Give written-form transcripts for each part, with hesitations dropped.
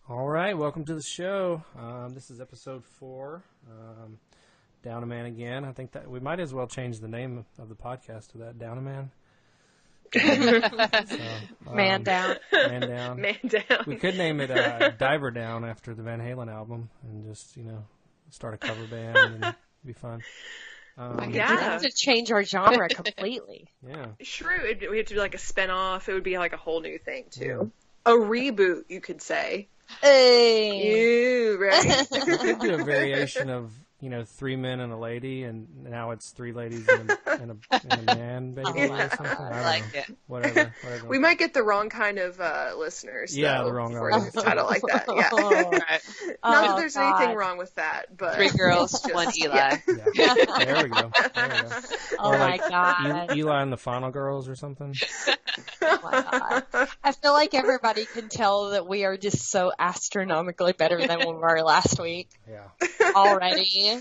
All right, welcome to the show. This is episode 4. Down a Man again. I think that we might as well change the name of the podcast to that. Down a Man. Man down. Man down. Man down. We could name it Diver Down after the Van Halen album and just, start a cover band and it'd be fun. We have to change our genre completely. Yeah. True. We have to do like a spin-off. It would be like a whole new thing, too. Yeah. A reboot, you could say. Hey. You, right? We could do a variation of, 3 men and a lady, and now it's 3 ladies and a man, maybe, or something. I like don't know. Whatever. We might get the wrong kind of listeners. Yeah, though, the wrong for audience. a title like that. Yeah. Right. Not that there's anything wrong with that, but 3 girls, just, 1 Eli. Yeah. There we go. Oh Or my God. Eli and the Final Girls or something. Oh my God. I feel like everybody can tell that we are just so astronomically better than we were last week Yeah. already.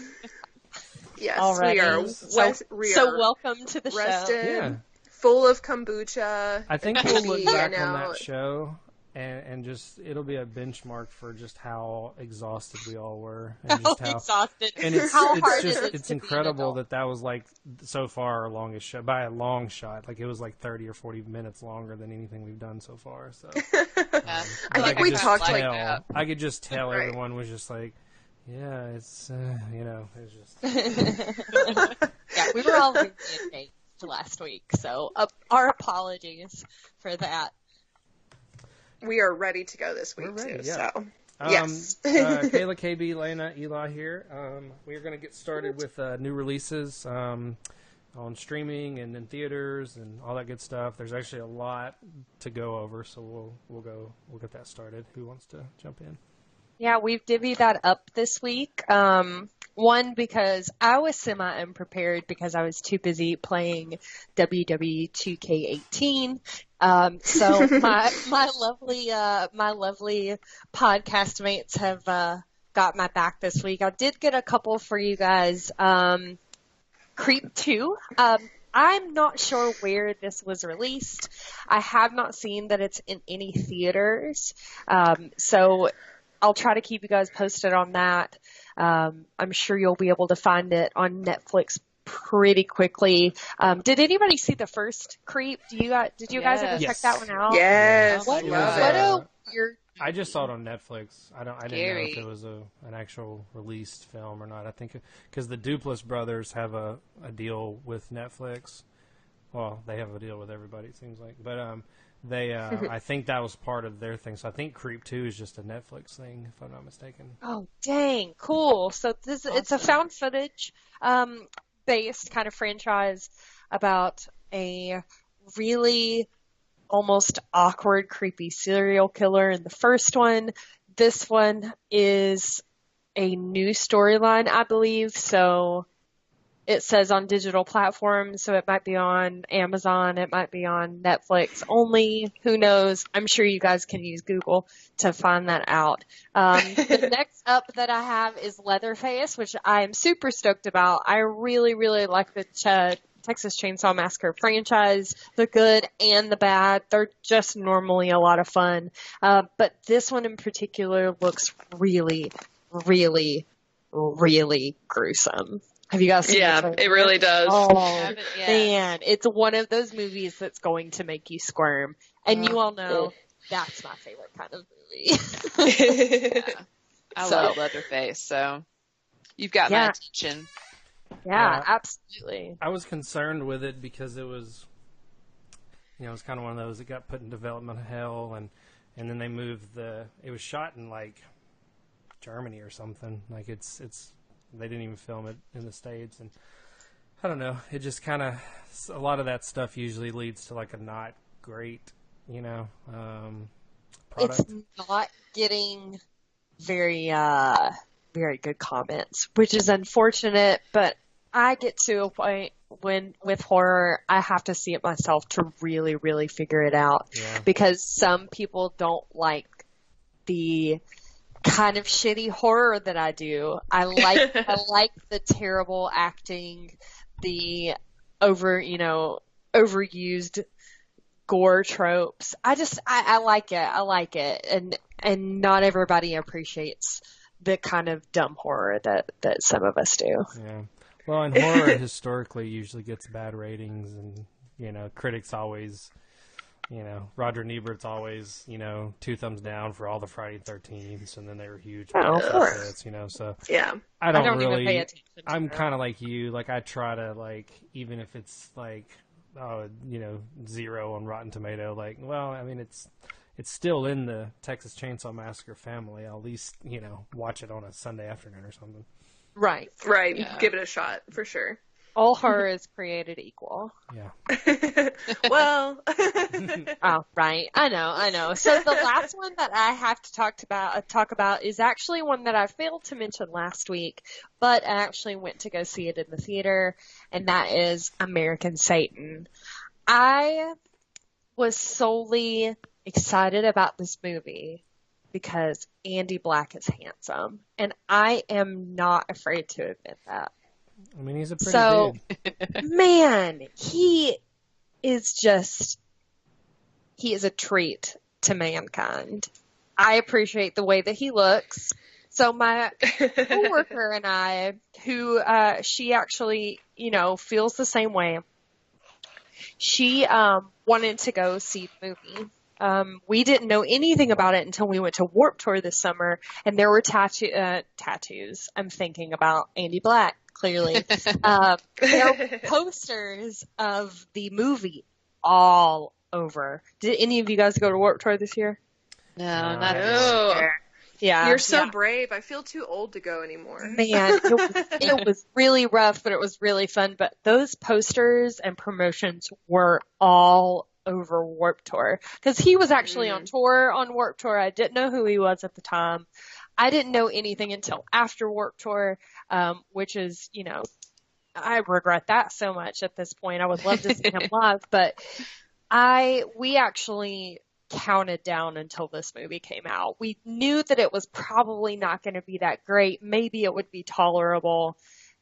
yes, Already. we are So welcome to the rested, show. Yeah. full of kombucha. I think we'll look back and on out. that show and just it'll be a benchmark for just how exhausted we all were and just how Exhausted. and it's How it's hard just is it it's to be an incredible adult? that was like so far our longest show by a long shot. Like it was like 30 or 40 minutes longer than anything we've done so far. So I but think could we just talked like tell- that. I could just tell Right. everyone was just like, yeah, it's it's just Yeah, we were all really engaged last week, so our apologies for that. we are ready to go this week, We're ready, too. yeah. So, yes. Kayla, KB, Lena, Eli here. We're going to get started with new releases on streaming and in theaters and all that good stuff. There's actually a lot to go over, so we'll get that started. Who wants to jump in? Yeah, we've divvied that up this week. One, because I was semi-unprepared because I was too busy playing WWE 2K18. So my lovely podcast mates have got my back this week. I did get a couple for you guys. Creep 2. I'm not sure where this was released. I have not seen that it's in any theaters. So I'll try to keep you guys posted on that. I'm sure you'll be able to find it on Netflix pretty quickly. Did anybody see the first Creep? Did you guys ever check Yes. that one out? Yes. What, It what was, a weird. I just saw it on Netflix. I didn't know Scary. if it was an actual released film or not. I think because the Duplass brothers have a deal with Netflix. Well, they have a deal with everybody, it seems like. But they, I think that was part of their thing. So I think Creep 2 is just a Netflix thing, if I'm not mistaken. Oh, dang, cool. So it's a found footage based kind of franchise about a really almost awkward, creepy serial killer in the first one. This one is a new storyline, I believe. So it says on digital platforms, so it might be on Amazon, it might be on Netflix only. Who knows? I'm sure you guys can use Google to find that out. The next up that I have is Leatherface, which I am super stoked about. I really, really like the Texas Chainsaw Massacre franchise. The good and the bad. They're just normally a lot of fun. But this one in particular looks really, really, really gruesome. Have you guys seen Yeah, the trailer? it really does. Oh, Haven't yet. man. It's one of those movies that's going to make you squirm. And you all know that's my favorite kind of movie. I So- love Leatherface, so you've got my Yeah. attention. Yeah, absolutely. I was concerned with it because it was, it was kind of one of those that got put in development hell, and then they moved it was shot in like Germany or something. Like it's they didn't even film it in the States, and I don't know. It just kind of, a lot of that stuff usually leads to like a not great, product. It's not getting very, very good comments, which is unfortunate, but I get to a point when with horror, I have to see it myself to really, really figure it out. Yeah. Because some people don't like the kind of shitty horror that I do. I like the terrible acting, the overused gore tropes. I like it. I like it. And not everybody appreciates the kind of dumb horror that some of us do. Yeah. Well, and horror historically usually gets bad ratings, and, you know, critics always, you know, Roger Ebert's always, you know, 2 thumbs down for all the Friday 13s, and then they were huge. Oh, of course. Hits, you know, so Yeah. I don't even really, pay attention to I'm that. kind of like you, like I try to, like, even if it's like, you know, 0 on Rotten Tomato, like, well, I mean, it's still in the Texas Chainsaw Massacre family. I'll at least, you know, watch it on a Sunday afternoon or something. Right. Right. Yeah. Give it a shot for sure. All horror is created equal. Yeah. Well. Oh, right. I know. So the last one that I have to talk about is actually one that I failed to mention last week, but I actually went to go see it in the theater, and that is American Satan. I was solely excited about this movie because Andy Black is handsome, and I am not afraid to admit that. I mean, he's a pretty dude. Man, he is a treat to mankind. I appreciate the way that he looks. So my coworker and I, who she actually, you know, feels the same way. She wanted to go see the movie. We didn't know anything about it until we went to Warped Tour this summer, and there were tattoos. I'm thinking about Andy Black, clearly. There were posters of the movie all over. Did any of you guys go to Warped Tour this year? No, not No. Yeah. You're so brave. I feel too old to go anymore. Man, it was really rough, but it was really fun. But those posters and promotions were all over Warped Tour, because he was actually on tour on Warped Tour. I didn't know who he was at the time. I didn't know anything until after Warped Tour, which is, you know, I regret that so much at this point. I would love to see him live, but we actually counted down until this movie came out. We knew that it was probably not going to be that great. Maybe it would be tolerable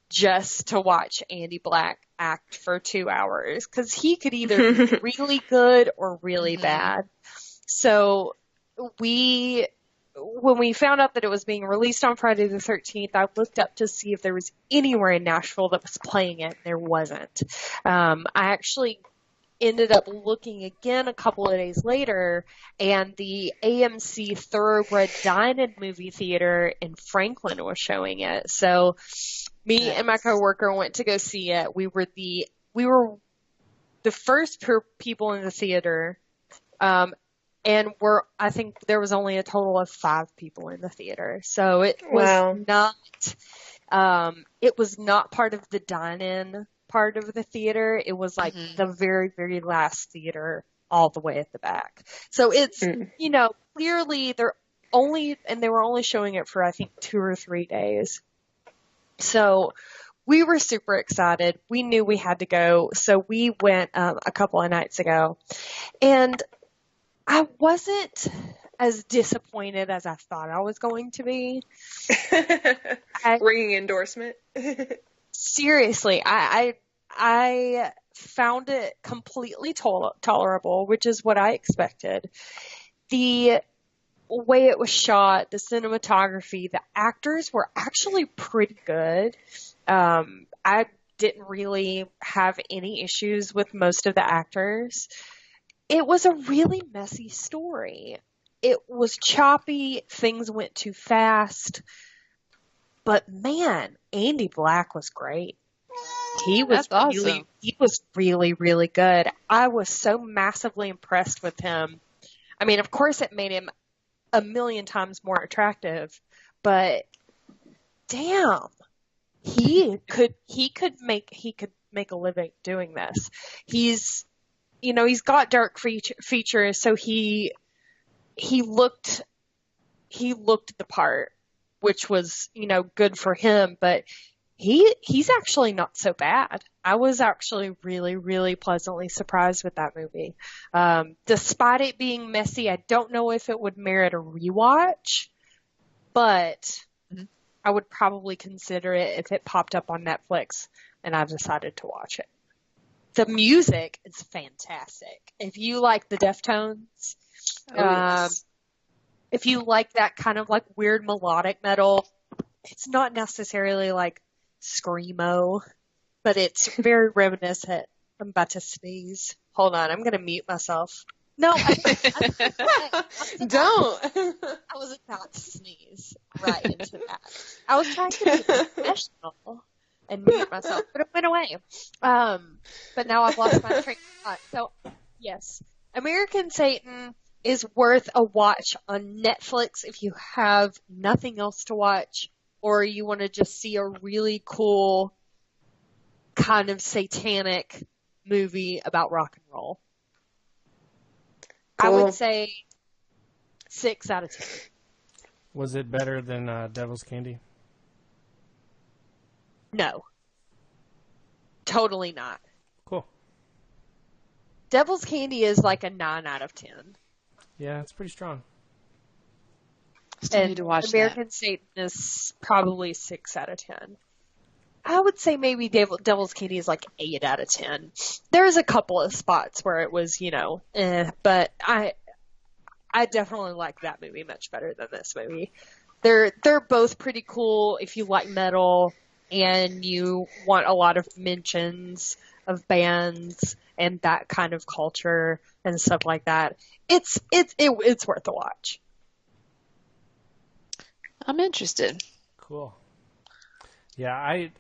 just to watch Andy Black act for 2 hours, because he could either be really good or really bad. So when we found out that it was being released on Friday the 13th, I looked up to see if there was anywhere in Nashville that was playing it. There wasn't. I actually ended up looking again a couple of days later, and the AMC Thoroughbred Dine-In movie theater in Franklin was showing it. So me and my coworker went to go see it. We were the first people in the theater, and I think there was only a total of 5 people in the theater. So it was it was not part of the dine-in part of the theater. It was like the very, very last theater all the way at the back. So it's, you know, clearly they were only showing it for, I think, 2 or 3 days. So we were super excited. We knew we had to go. So we went a couple of nights ago, and I wasn't as disappointed as I thought I was going to be. Ringing endorsement. Seriously, I found it completely tolerable, which is what I expected. The way it was shot, the cinematography, the actors were actually pretty good. I didn't really have any issues with most of the actors. It was a really messy story. It was choppy. Things went too fast. But man, Andy Black was great. He was awesome. He was really, really good. I was so massively impressed with him. I mean, of course it made him a million times more attractive, but damn, he could make a living doing this. He's got dark features, so he looked the part, which was, good for him, but he's actually not so bad. I was actually really, really pleasantly surprised with that movie. Despite it being messy, I don't know if it would merit a rewatch, but I would probably consider it if it popped up on Netflix and I decided to watch it. the music is fantastic. If you like the Deftones, Yes. if you like that kind of like weird melodic metal, it's not necessarily like screamo, but it's very reminiscent. I'm about to sneeze. Hold on, I'm gonna mute myself. No, Don't. I was about to sneeze right into that. I was trying to be professional and mute myself, but it went away. But now I've lost my train of thought. So, yes, American Satan is worth a watch on Netflix if you have nothing else to watch, or you want to just see a really cool kind of satanic movie about rock and roll. I Cool. would say 6 out of 10. Was it better than Devil's Candy? No. Totally not. Cool. Devil's Candy is like a 9 out of 10. Yeah, it's pretty strong. Still And need to watch American Satan is probably 6 out of 10. I would say maybe Devil's Candy is like 8 out of 10. There's a couple of spots where it was, but I definitely like that movie much better than this movie. They're both pretty cool if you like metal and you want a lot of mentions of bands and that kind of culture and stuff like that. It's worth a watch. that. I'm interested. Cool. Yeah, I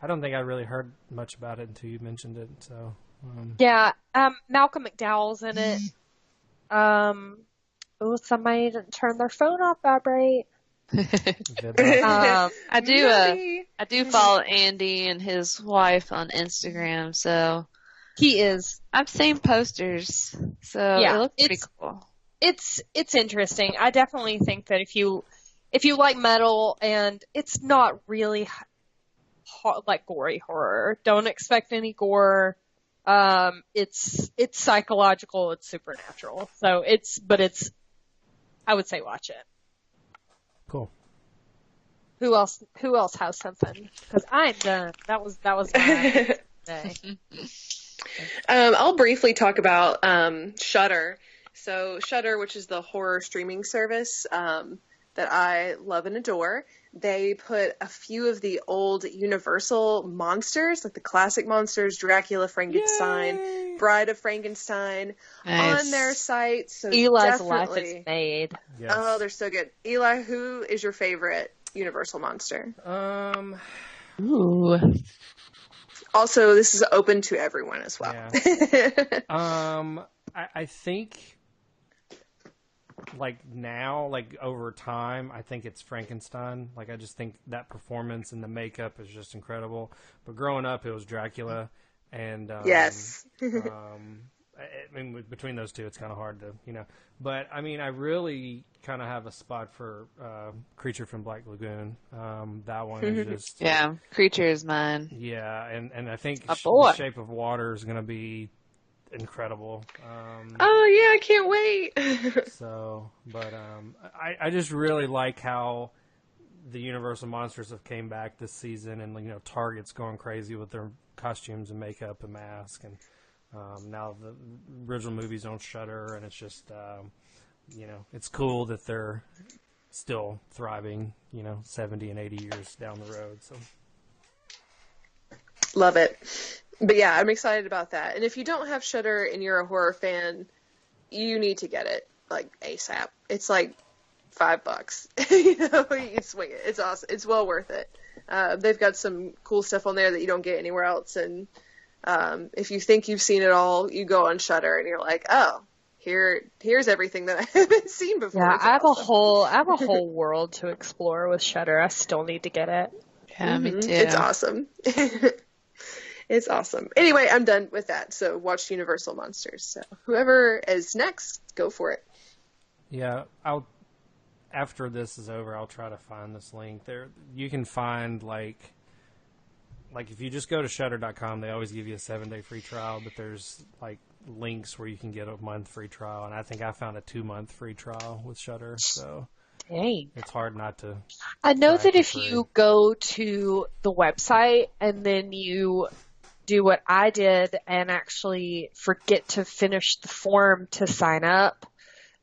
don't think I really heard much about it until you mentioned it. So Yeah, Malcolm McDowell's in it. Somebody didn't turn their phone off vibrate. Vidra. I do. Really? I do follow Andy and his wife on Instagram, so He is. I've seen posters. So Yeah, it looks pretty it's- cool. It's interesting. I definitely think that if you like metal and it's not really like gory horror, don't expect any gore. It's psychological, it's supernatural. So I would say watch it. Cool. Who else has something? Because I'm done. That was my day. I'll briefly talk about Shudder. So Shudder, which is the horror streaming service that I love and adore, they put a few of the old Universal monsters, like the classic monsters, Dracula, Frankenstein, Yay! Bride of Frankenstein, Nice. on their site. So Eli's life definitely. is made. Yes. Oh, they're so good. Eli, who is your favorite Universal monster? Ooh. Also, this is open to everyone as well. I think, like now, like over time, I think it's Frankenstein. Like I just think that performance and the makeup is just incredible. But growing up, it was Dracula, and Yes. I mean, between those two, it's kind of hard to, But I mean, I really kind of have a spot for Creature from Black Lagoon. That one is just Yeah, Creature is mine. yeah, and I think A boy. The Shape of Water is going to be incredible. Oh, yeah, I can't wait. So, but I just really like how the Universal Monsters have came back this season, and Target's going crazy with their costumes and makeup and masks, and now the original movie's on Shudder, and it's just it's cool that they're still thriving 70 and 80 years down the road. So Love it. But yeah, I'm excited about that. And if you don't have Shudder and you're a horror fan, you need to get it like ASAP. It's like $5. You swing it. It's awesome. It's well worth it. They've got some cool stuff on there that you don't get anywhere else. And if you think you've seen it all, you go on Shudder and you're like, oh, here's everything that I haven't seen before. Yeah, It's I have awesome. a whole world to explore with Shudder. I still need to get it. Yeah, me too. It's awesome. It's awesome. Anyway, I'm done with that. So watch Universal Monsters. So whoever is next, go for it. yeah, after this is over, I'll try to find this link. There, you can find like if you just go to Shudder.com, they always give you a 7-day free trial, but there's like links where you can get a month free trial, and I think I found a 2-month free trial with Shudder, so Dang. it's hard not to. I know Right, that if for free. you go to the website and then you do what I did and actually forget to finish the form to sign up,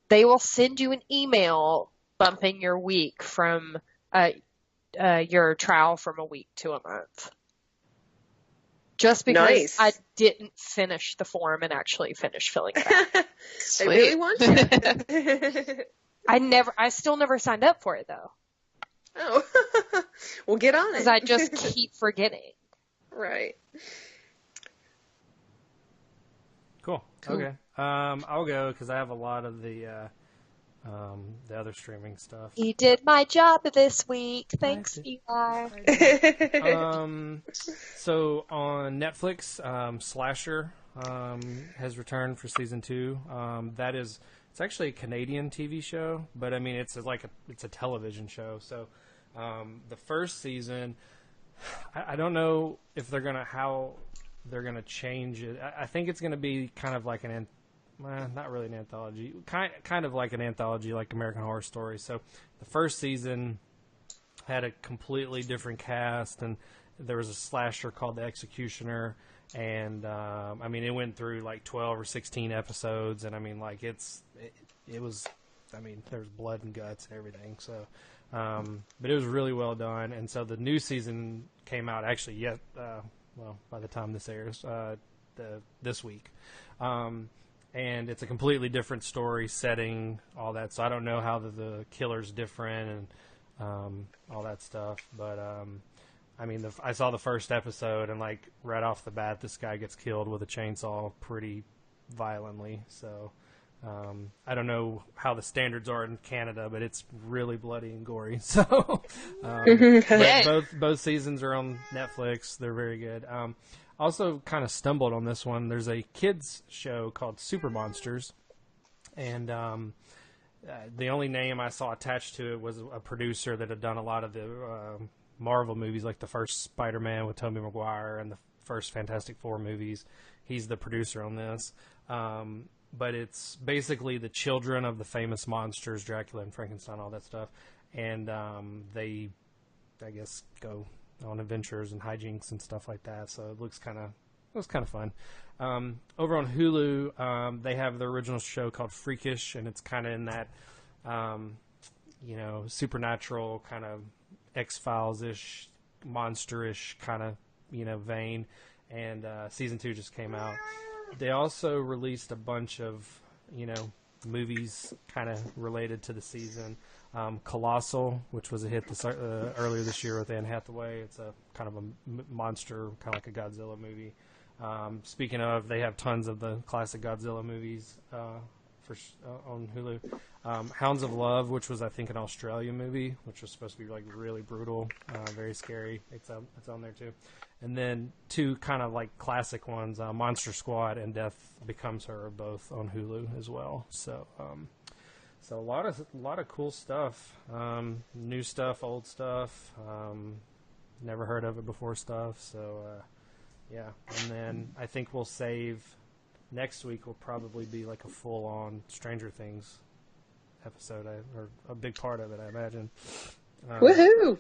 they will send you an email bumping your week from your trial from a week to a month. Just because Nice. I didn't finish the form and actually finish filling it out. They really want you. I still never signed up for it though. Oh. Well, get on it. Because I just keep forgetting. Right. Cool. Okay. I'll go because I have a lot of the other streaming stuff. You did my job this week. Thanks, Eli. So on Netflix, Slasher has returned for season 2. It's actually a Canadian TV show, but I mean it's a television show. So the first season, I don't know if how they're gonna change it. I think it's gonna be kind of like not really an anthology, kind of like an anthology, like American Horror Story. So the first season had a completely different cast, and there was a slasher called The Executioner, and I mean, it went through like 12 or 16 episodes, and I mean, like it was, I mean, there's blood and guts and everything. So, but it was really well done, and so the new season came out actually by the time this airs, this week. And it's a completely different story setting, all that. So I don't know how the killer's different and all that stuff. But I mean, I saw the first episode, and like right off the bat, this guy gets killed with a chainsaw pretty violently. So I don't know how the standards are in Canada, but it's really bloody and gory. So but both seasons are on Netflix. They're very good. Also kind of stumbled on this one. There's a kids show called Super Monsters, and the only name I saw attached to it was a producer that had done a lot of the Marvel movies, like the first Spider-Man with Tobey Maguire and the first Fantastic Four movies. He's the producer on this. But it's basically the children of the famous monsters, Dracula and Frankenstein, all that stuff. And they, I guess, go on adventures and hijinks and stuff like that. So it was kind of fun. Over on Hulu, they have the original show called Freakish, and it's kind of in that, supernatural kind of X-Files-ish, monster-ish kind of, vein. And season 2 just came out. They also released a bunch of, movies kind of related to the season. Colossal, which was a hit earlier this year with Anne Hathaway. It's a kind of a monster, kind of like a Godzilla movie. Speaking of, they have tons of the classic Godzilla movies on Hulu. Hounds of Love, which was, I think, an Australian movie, which was supposed to be like really brutal, very scary. It's on there too. And then 2 kind of like classic ones, Monster Squad and Death Becomes Her, are both on Hulu as well. So a lot of cool stuff, new stuff, old stuff, never heard of it before stuff. So yeah, and then I think we'll save. Next week will probably be like a full-on Stranger Things episode, or a big part of it, I imagine. Woohoo!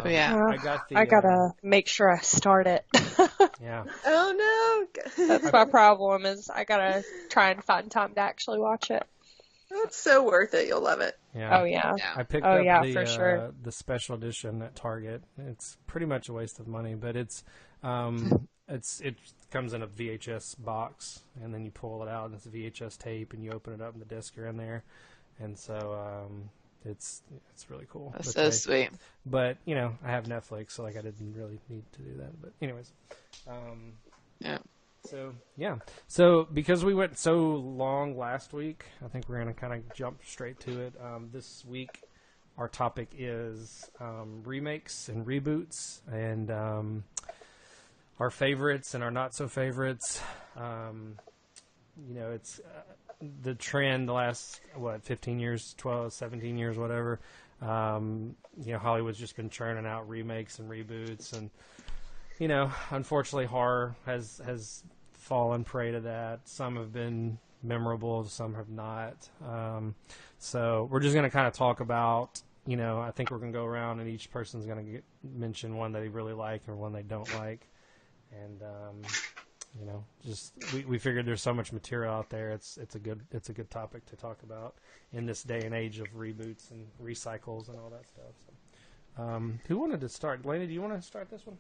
Yeah. I gotta make sure I start it. Yeah. Oh no! That's my problem. Is I gotta try and find time to actually watch it. It's so worth it. You'll love it. Yeah. Oh yeah. I picked up for sure. the special edition at Target. It's pretty much a waste of money, but it comes in a VHS box, and then you pull it out, and it's a VHS tape, and you open it up, and the discs are in there, and so it's really cool. That's so sweet. But I have Netflix, so like I didn't really need to do that. But anyways, yeah. So yeah, so because we went so long last week, I think we're gonna kind of jump straight to it. This week, our topic is remakes and reboots, and our favorites and our not so favorites. It's the trend the last 15 years, 12, 17 years, whatever. Hollywood's just been churning out remakes and reboots, and unfortunately, horror has fallen prey to that. Some have been memorable, some have not. So we're just going to kind of talk about, I think we're going to go around and each person's going to mention one that they really like or one they don't like. and just we figured there's so much material out there. It's a good topic to talk about in this day and age of reboots and recycles and all that stuff. So, who wanted to start? Lena, do you want to start this one?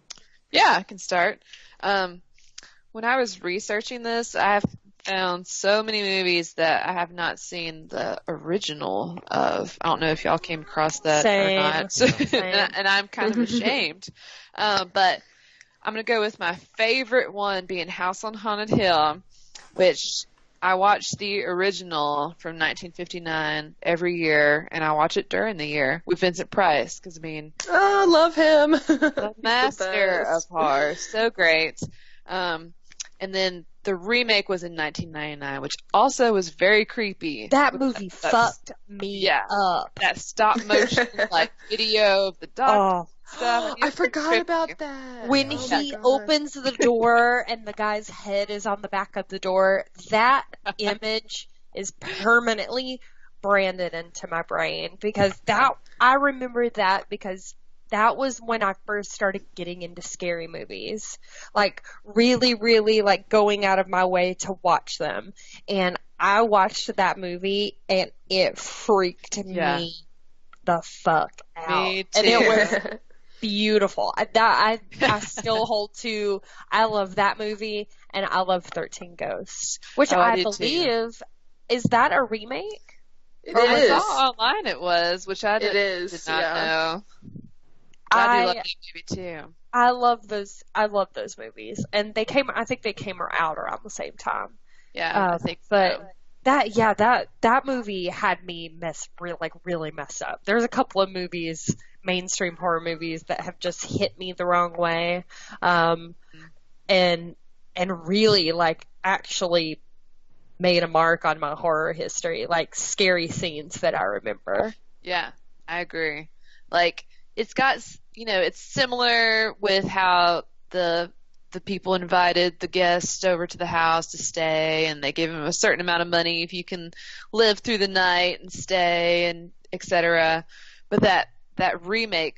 Yeah, I can start. When I was researching this, I have found so many movies that I have not seen the original of. I don't know if y'all came across that Same. or not. Same. and I'm kind of ashamed. But I'm going to go with my favorite one being House on Haunted Hill, which I watched the original from 1959 every year, and I watch it during the year with Vincent Price, because, I mean, Oh, love him. the master of best. horror. So great. And then the remake was in 1999, which also was very creepy. That movie That's- fucked me up. That stop motion, like, video of the dog stuff. I forgot about that. When Oh he my gosh. opens the door and the guy's head is on the back of the door, that image is permanently branded into my brain, because I remember that because that was when I first started getting into scary movies. Like, really, really, like, going out of my way to watch them. And I watched that movie, and it freaked me the fuck out. Me And it too. was beautiful. I still hold to, I love that movie, and I love 13 Ghosts, which I I do too. believe, is that a remake? It I is. saw online it was, which I It is, did not yeah. know. I do love that movie too. I love those movies, and I think they came out around the same time. Yeah, I think but so. that movie had me really messed up. There's a couple of movies, mainstream horror movies, that have just hit me the wrong way, and really, like, actually made a mark on my horror history, like scary scenes that I remember. Yeah, I agree. Like, it's got, it's similar with how the people invited the guests over to the house to stay, and they give them a certain amount of money if you can live through the night and stay, and etc. But that remake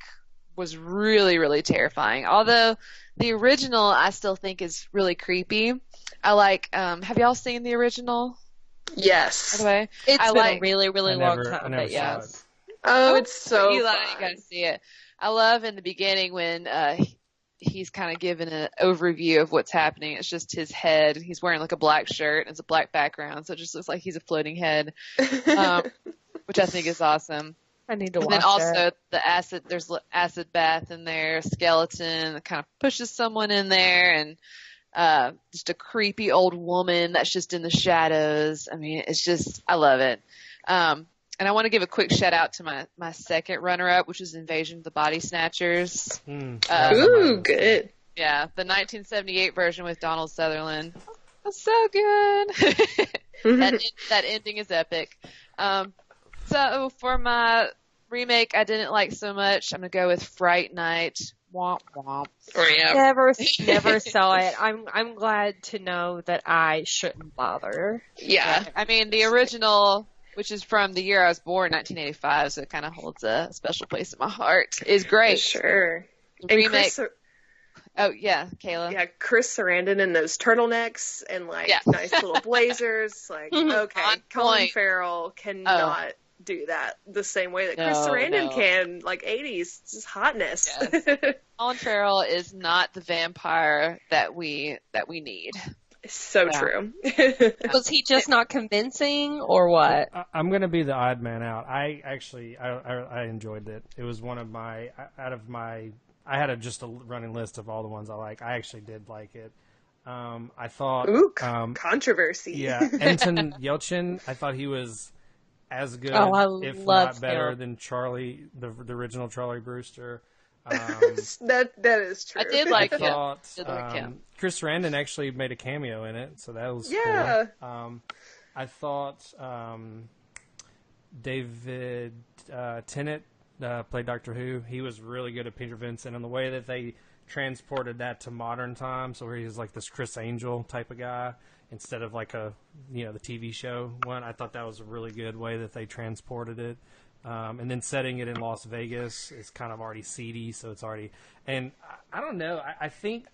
was really, really terrifying. Although the original I still think is really creepy. I like, have y'all seen the original, by Yes. the way? It's I been like- a really, really long I time, never but saw yes. it. Oh, it's so Eli, fun. you gotta see it. I love in the beginning when he's kind of given an overview of what's happening. It's just his head. He's wearing like a black shirt and it's a black background, so it just looks like he's a floating head, which I think is awesome. I need to And watch then also it. there's acid bath in there, a skeleton that kind of pushes someone in there, and just a creepy old woman that's just in the shadows. I mean, it's just, I love it. And I want to give a quick shout out to my second runner-up, which is Invasion of the Body Snatchers. That was on my Ooh, list. good. Yeah, the 1978 version with Donald Sutherland. That's so good. that ending is epic. So for my remake I didn't like so much, I'm going to go with Fright Night. Womp womp. Oh, yeah. Never saw it. I'm glad to know that I shouldn't bother. Yeah. I mean, the original, which is from the year I was born, 1985, so it kind of holds a special place in my heart, is great. Sure. The And remake. Chris, Oh, yeah, Kayla. yeah, Chris Sarandon in those turtlenecks and like Yeah. nice little blazers. Like, okay, On Colin point. Farrell cannot do that the same way that Chris No, Sarandon no. can. Like 80s, just hotness. Yes. Colin Farrell is not the vampire that we need. So Yeah. true. Was he just not convincing, or what? I'm going to be the odd man out. I enjoyed it. It was one of my I had just a running list of all the ones I like. I actually did like it. I thought Ooh, controversy. yeah, Anton Yelchin, I thought he was as good, Oh, I if love not better, him. than Charlie, the original Charlie Brewster. that is true. I did like I him. thought Did like him. Chris Sarandon actually made a cameo in it, so that was Yeah. cool. I thought David Tennant played Doctor Who. He was really good at Peter Vincent, and the way that they transported that to modern times, so where he's like this Chris Angel type of guy instead of like the TV show one. I thought that was a really good way that they transported it. And then setting it in Las Vegas is kind of already seedy, so it's already. And I don't know. I think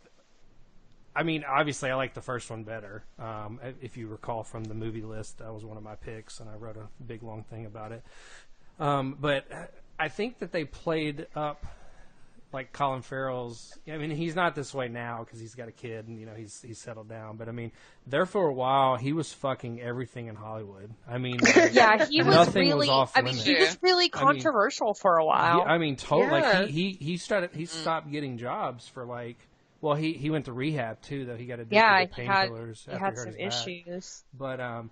I mean, obviously, I like the first one better. If you recall from the movie list, that was one of my picks, and I wrote a big, long thing about it. But I think that they played up, like, Colin Farrell's... I mean, he's not this way now because he's got a kid and, he's settled down. But, I mean, there for a while, he was fucking everything in Hollywood. I mean... Yeah, he was nothing really... was off I mean, he was really controversial for a while. I mean, totally. Yeah. Like, he stopped getting jobs for, like... Well, he went to rehab, too, though. He got addicted to painkillers he had some issues. But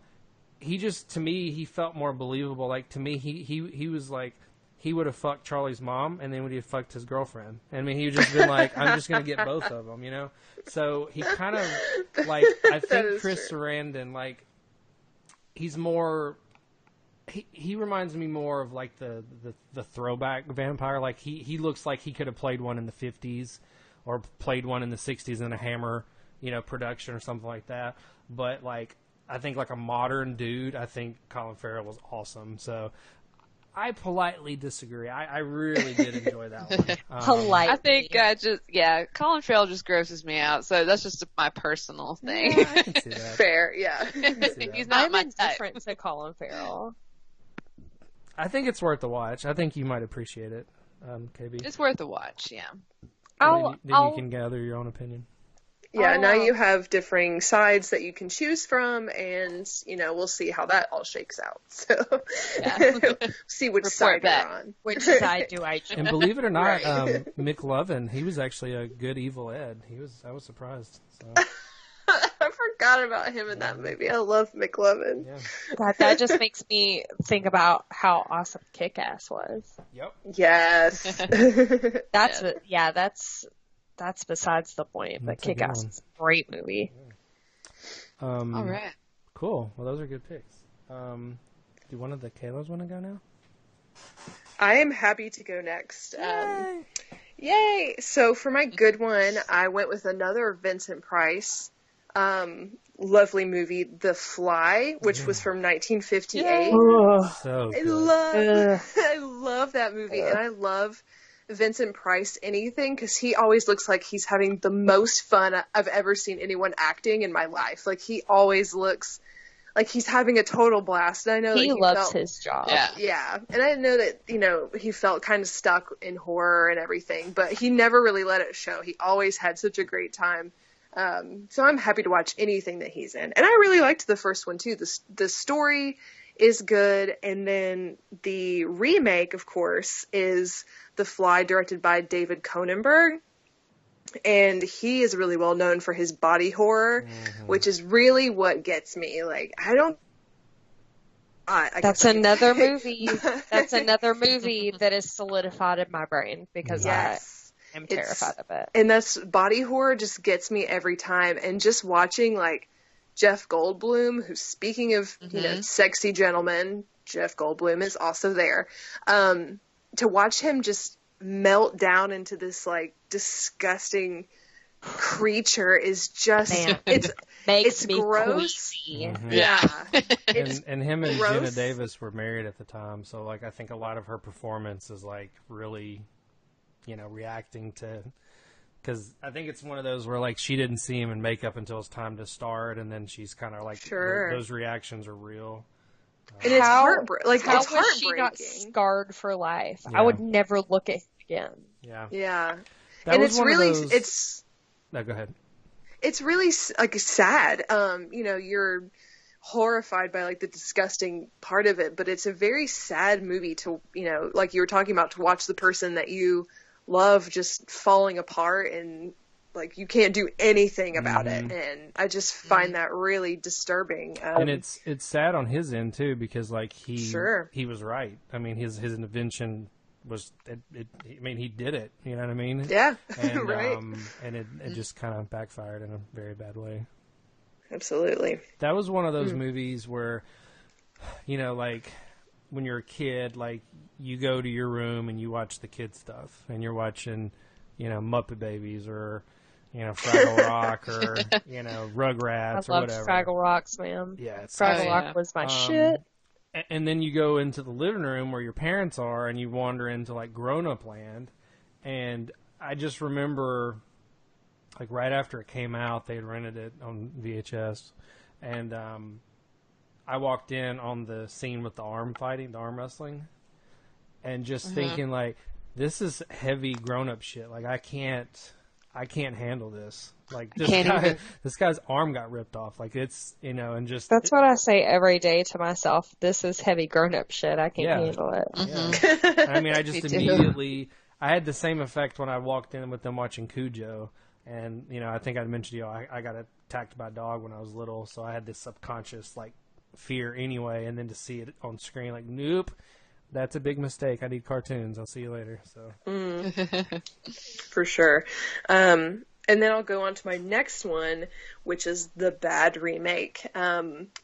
he just, to me, he felt more believable. Like, to me, he was like... He would have fucked Charlie's mom, and then would have fucked his girlfriend. I mean, he would just been like, I'm just going to get both of them, So he kind of, like, I think Chris Sarandon, like, he's more, he reminds me more of, like, the throwback vampire. Like, he looks like he could have played one in the 50s or played one in the 60s in a Hammer, production or something like that. But, like, I think, like, a modern dude, I think Colin Farrell was awesome. So... I politely disagree. I really did enjoy that one. Politely. I think Colin Farrell just grosses me out, so that's just my personal thing. Yeah, I can see that. Fair, yeah. He's not I'm my type. indifferent to Colin Farrell. I think it's worth a watch. I think you might appreciate it, KB. It's worth a watch, yeah. Then you can gather your own opinion. Yeah, now you have differing sides that you can choose from, and, we'll see how that all shakes out. So, see which side you're on. Which side do I choose? And believe it or not, Right. Mick Lovin, he was actually a good Evil Ed. I was surprised. So. I forgot about him in that movie. I love McLovin. Yeah. God, that just makes me think about how awesome Kick-Ass was. Yep. Yes. That's besides the point, but That's a good Kick-Ass one. is a great movie. All right. Cool. Well, those are good picks. Do one of the Kalos want to go now? I am happy to go next. Yay! So for my good one, I went with another Vincent Price lovely movie, The Fly, which was from 1958. So I good. love that movie, and I love Vincent Price anything because he always looks like he's having the most fun I've ever seen anyone acting in my life. Like, he always looks like he's having a total blast. And I know he that loves his job. Yeah. And I know that, he felt kind of stuck in horror and everything, but he never really let it show. He always had such a great time. So I'm happy to watch anything that he's in. And I really liked the first one too. The story is good. And then the remake, of course, is The Fly, directed by David Cronenberg. And he is really well known for his body horror, which is really what gets me. Like, That's another movie. That's another movie that is solidified in my brain because I am terrified of it. And that's body horror just gets me every time. And just watching, like, Jeff Goldblum, who's, speaking of, sexy gentlemen, Jeff Goldblum is also there. To watch him just melt down into this, like, disgusting creature is just Makes me gross. queasy. Yeah. And him and gross. Jenna Davis were married at the time, so, like, I think a lot of her performance is, like, really, reacting to, because I think it's one of those where, like, she didn't see him in makeup until it's time to start, and then she's kind of like, those reactions are real. And it's heartbreaking. How was she not scarred for life? Yeah. I would never look at him again. Yeah. That and was it's one really, of those... it's... No, go ahead. It's really, like, sad. You're horrified by, like, the disgusting part of it, but it's a very sad movie to, like you were talking about, to watch the person that you love just falling apart and, like, you can't do anything about it. And I just find that really disturbing. And it's sad on his end too, because, like, he was right. I mean, his invention was he did it. You know what I mean? Yeah. And, right. And it just kind of backfired in a very bad way. Absolutely. That was one of those movies where, like, when you're a kid, like, you go to your room and you watch the kid stuff, and you're watching, Muppet Babies or, Fraggle Rock or, Rugrats or whatever. I love Fraggle Rocks, man. Yeah. Fraggle Rock was my shit. And then you go into the living room where your parents are, and you wander into, like, grown-up land. And I just remember like right after it came out, they had rented it on VHS, and I walked in on the scene with the arm wrestling, and just thinking like, this is heavy grown up shit. Like I can't handle this. Like this guy's arm got ripped off. Like it's, and just That's what I say every day to myself. This is heavy grown-up shit. I can't handle it. Yeah. I mean, I just immediately, I had the same effect when I walked in with them watching Cujo. And, I think I mentioned to you, I got attacked by a dog when I was little. So I had this subconscious, like, fear anyway. And then to see it on screen, like, nope, that's a big mistake. I need cartoons. I'll see you later. So For sure. And then I'll go on to my next one, which is the bad remake,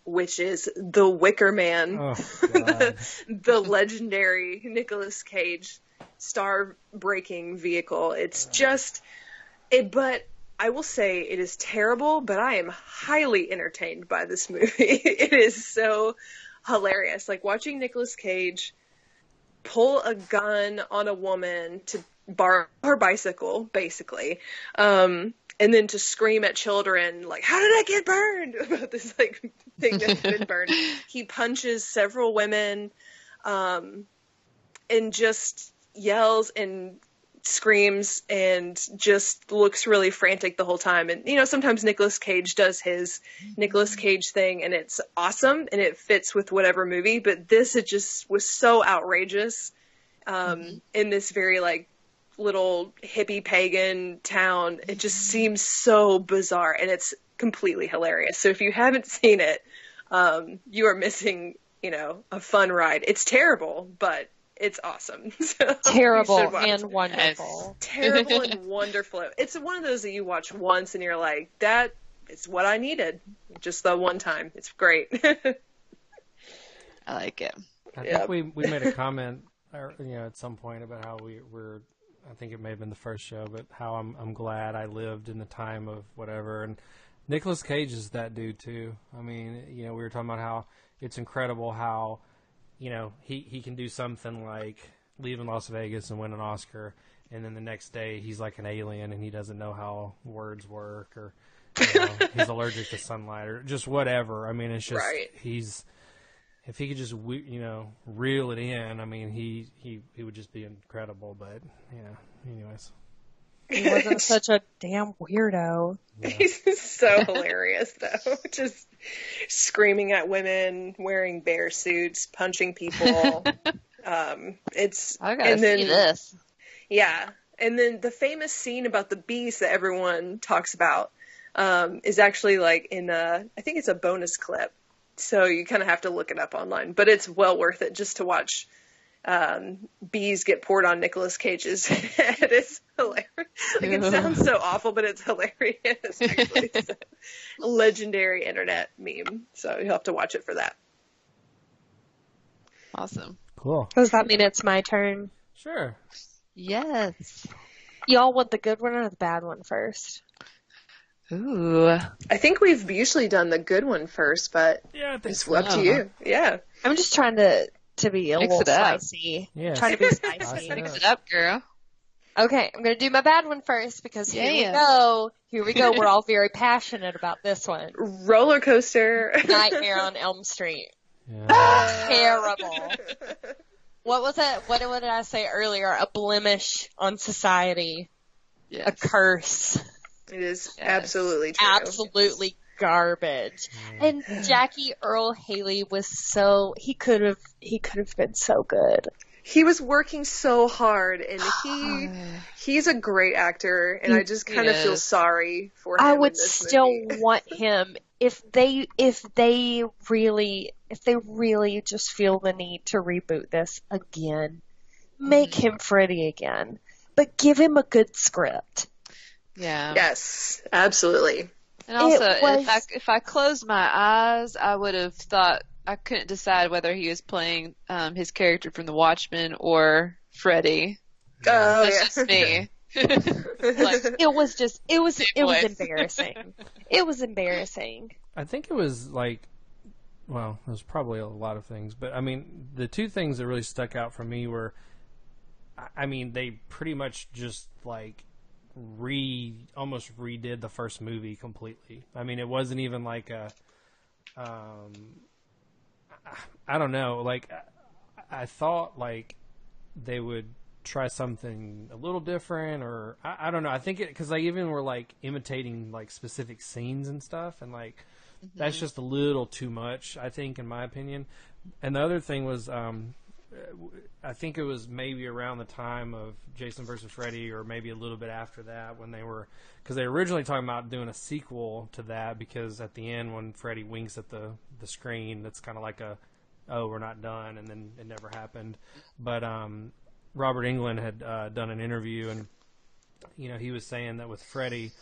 which is The Wicker Man, the legendary Nicolas Cage star-breaking vehicle. It's just, but I will say it is terrible, but I am highly entertained by this movie. It is so hilarious. Like watching Nicolas Cage pull a gun on a woman to borrow her bicycle, basically, and then to scream at children like, how did I get burned, about this like thing that's been burned. He punches several women, and just yells and screams and just looks really frantic the whole time. And sometimes Nicolas Cage does his Nicolas Cage thing and it's awesome and it fits with whatever movie, but this, it just was so outrageous, in this very like little hippie pagan town. It just seems so bizarre and it's completely hilarious. So if you haven't seen it, you are missing, a fun ride. It's terrible, but it's awesome. So terrible and wonderful. Terrible and wonderful. It's one of those that you watch once and you're like, that is what I needed. Just the one time. It's great. I like it. I think we made a comment, at some point about how we're, I think it may have been the first show, but how I'm glad I lived in the time of whatever. And Nicolas Cage is that dude too. I mean, we were talking about how it's incredible how, he can do something like leave in Las Vegas and win an Oscar, and then the next day he's like an alien and he doesn't know how words work, or he's allergic to sunlight, or just whatever. I mean, it's just if he could just reel it in, I mean, he would just be incredible. But anyways. He wasn't such a damn weirdo. Yeah. He's so hilarious, though. Just screaming at women, wearing bear suits, punching people. I gotta see this. Yeah. And then the famous scene about the bees that everyone talks about is actually like in I think it's a bonus clip. So you kind of have to look it up online. But it's well worth it just to watch bees get poured on Nicolas Cage's head. It's hilarious. Like, it sounds so awful, but it's hilarious. Actually, it's a legendary internet meme. So you'll have to watch it for that. Awesome. Cool. Does that mean it's my turn? Sure. Yes. Y'all want the good one or the bad one first? Ooh. I think we've usually done the good one first, but it's up to you. Yeah. I'm just trying to be a little spicy. Yeah. Trying to be spicy. Mix it up, girl. Okay, I'm going to do my bad one first because here we go. Here we go. We're all very passionate about this one. Roller coaster. Nightmare on Elm Street. Yeah. Terrible. What was it? What did I say earlier? A blemish on society. Yes. A curse. It is absolutely true. Absolutely garbage. And Jackie Earl Haley was he could have been so good. He was working so hard, and he's a great actor, and I just kind of feel sorry for him. I would in this still movie. want him if they really just feel the need to reboot this again. Make him Freddy again, but give him a good script. Yeah. Yes, absolutely. And also, if I closed my eyes, I would have thought I couldn't decide whether he was playing his character from The Watchmen or Freddy. Oh, That's just me. It was embarrassing. It was embarrassing. I think it was like, well, there's probably a lot of things, but I mean, the two things that really stuck out for me were, I mean, they pretty much just like almost redid the first movie completely. I mean, it wasn't even like I don't know. Like, I thought like they would try something a little different, or I don't know. I think because they even were like imitating like specific scenes and stuff, and like that's just a little too much, I think, in my opinion. And the other thing was, I think it was maybe around the time of Jason versus Freddy, or maybe a little bit after that, when because they were originally talking about doing a sequel to that, because at the end when Freddy winks at the screen, that's kind of like oh, we're not done, and then it never happened. But Robert Englund had done an interview, and he was saying that with Freddy,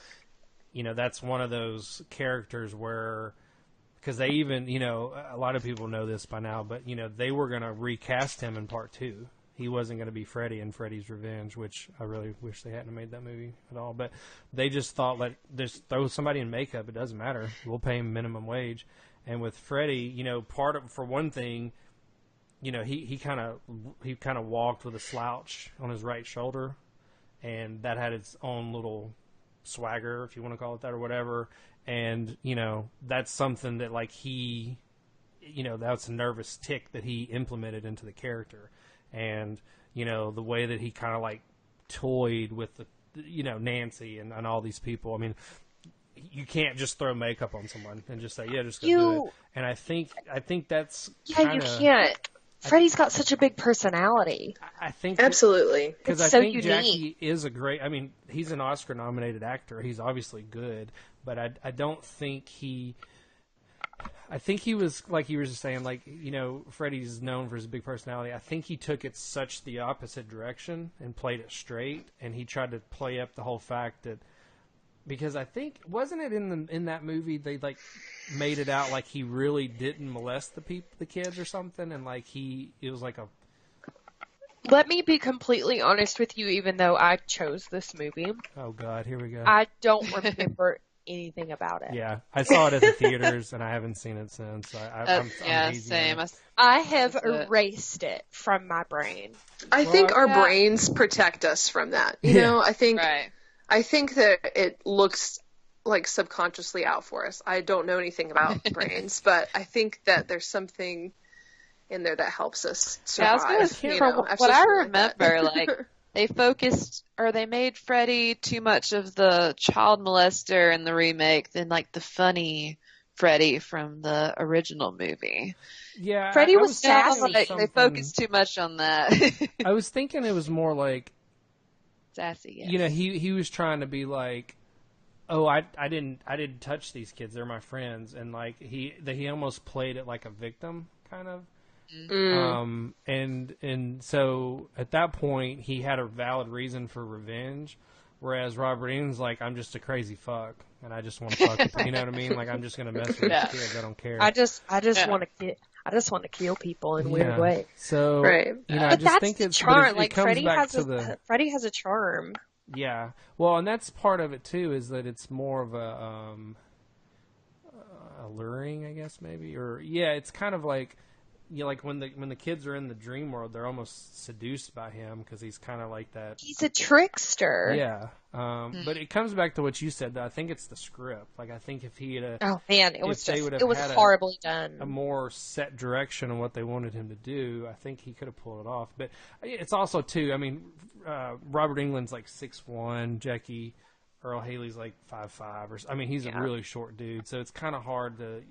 that's one of those characters where, because they even, a lot of people know this by now, but they were going to recast him in part 2. He wasn't going to be Freddy in Freddy's Revenge, which I really wish they hadn't made that movie at all. But they just thought, like, just throw somebody in makeup, it doesn't matter. We'll pay him minimum wage. And with Freddy, for one thing, he kind of walked with a slouch on his right shoulder, and that had its own little swagger, if you want to call it that, or whatever. And that's something that like that's a nervous tick that he implemented into the character. And the way that he kind of like toyed with the Nancy and all these people. I mean, you can't just throw makeup on someone and just say, yeah, just go do it. And I think that's you can't. Freddy's got such a big personality. I think absolutely, because I think unique. Jackie is a great. I mean, he's an Oscar-nominated actor. He's obviously good, but I don't think he. I think he was, like you were just saying, like, Freddy's known for his big personality. I think he took it such the opposite direction and played it straight, and he tried to play up the whole fact that, because I think, wasn't it in that movie they like made it out like he really didn't molest the kids or something, and like it was like a. Let me be completely honest with you, even though I chose this movie. Oh God, here we go. I don't remember anything about it. Yeah, I saw it at the theaters, and I haven't seen it since. I'm same. I have erased it from my brain. I think our brains protect us from that. You know, I think that it looks like subconsciously out for us. I don't know anything about brains, but I think that there's something in there that helps us survive. Yeah, I was going to say, what I remember, like, they made Freddy too much of the child molester in the remake than like the funny Freddy from the original movie. Yeah, Freddy was sassy. Like they focused too much on that. I was thinking it was more like sassy. Yes. He was trying to be like, oh, I didn't touch these kids. They're my friends, and like he almost played it like a victim kind of. And so at that point he had a valid reason for revenge, whereas Robert Englund's like, I'm just a crazy fuck and I just want to fuck with, you know what I mean? Like, I'm just gonna mess with these kids. I don't care. I just want to kill people in weird ways. So right. I just think it's charm. Like Freddy has a charm. Yeah. Well, and that's part of it too, is that it's more of a alluring, I guess, maybe, or it's kind of like. Like when the kids are in the dream world, they're almost seduced by him because he's kind of like that. He's a trickster. Yeah, but it comes back to what you said. Though. I think it's the script. Like I think if he had, it was horribly done. A more set direction on what they wanted him to do, I think he could have pulled it off. But it's also too. I mean, Robert Englund's like 6'1", Jackie Earl Haley's like 5'5", or I mean, he's a really short dude. So it's kind of hard to.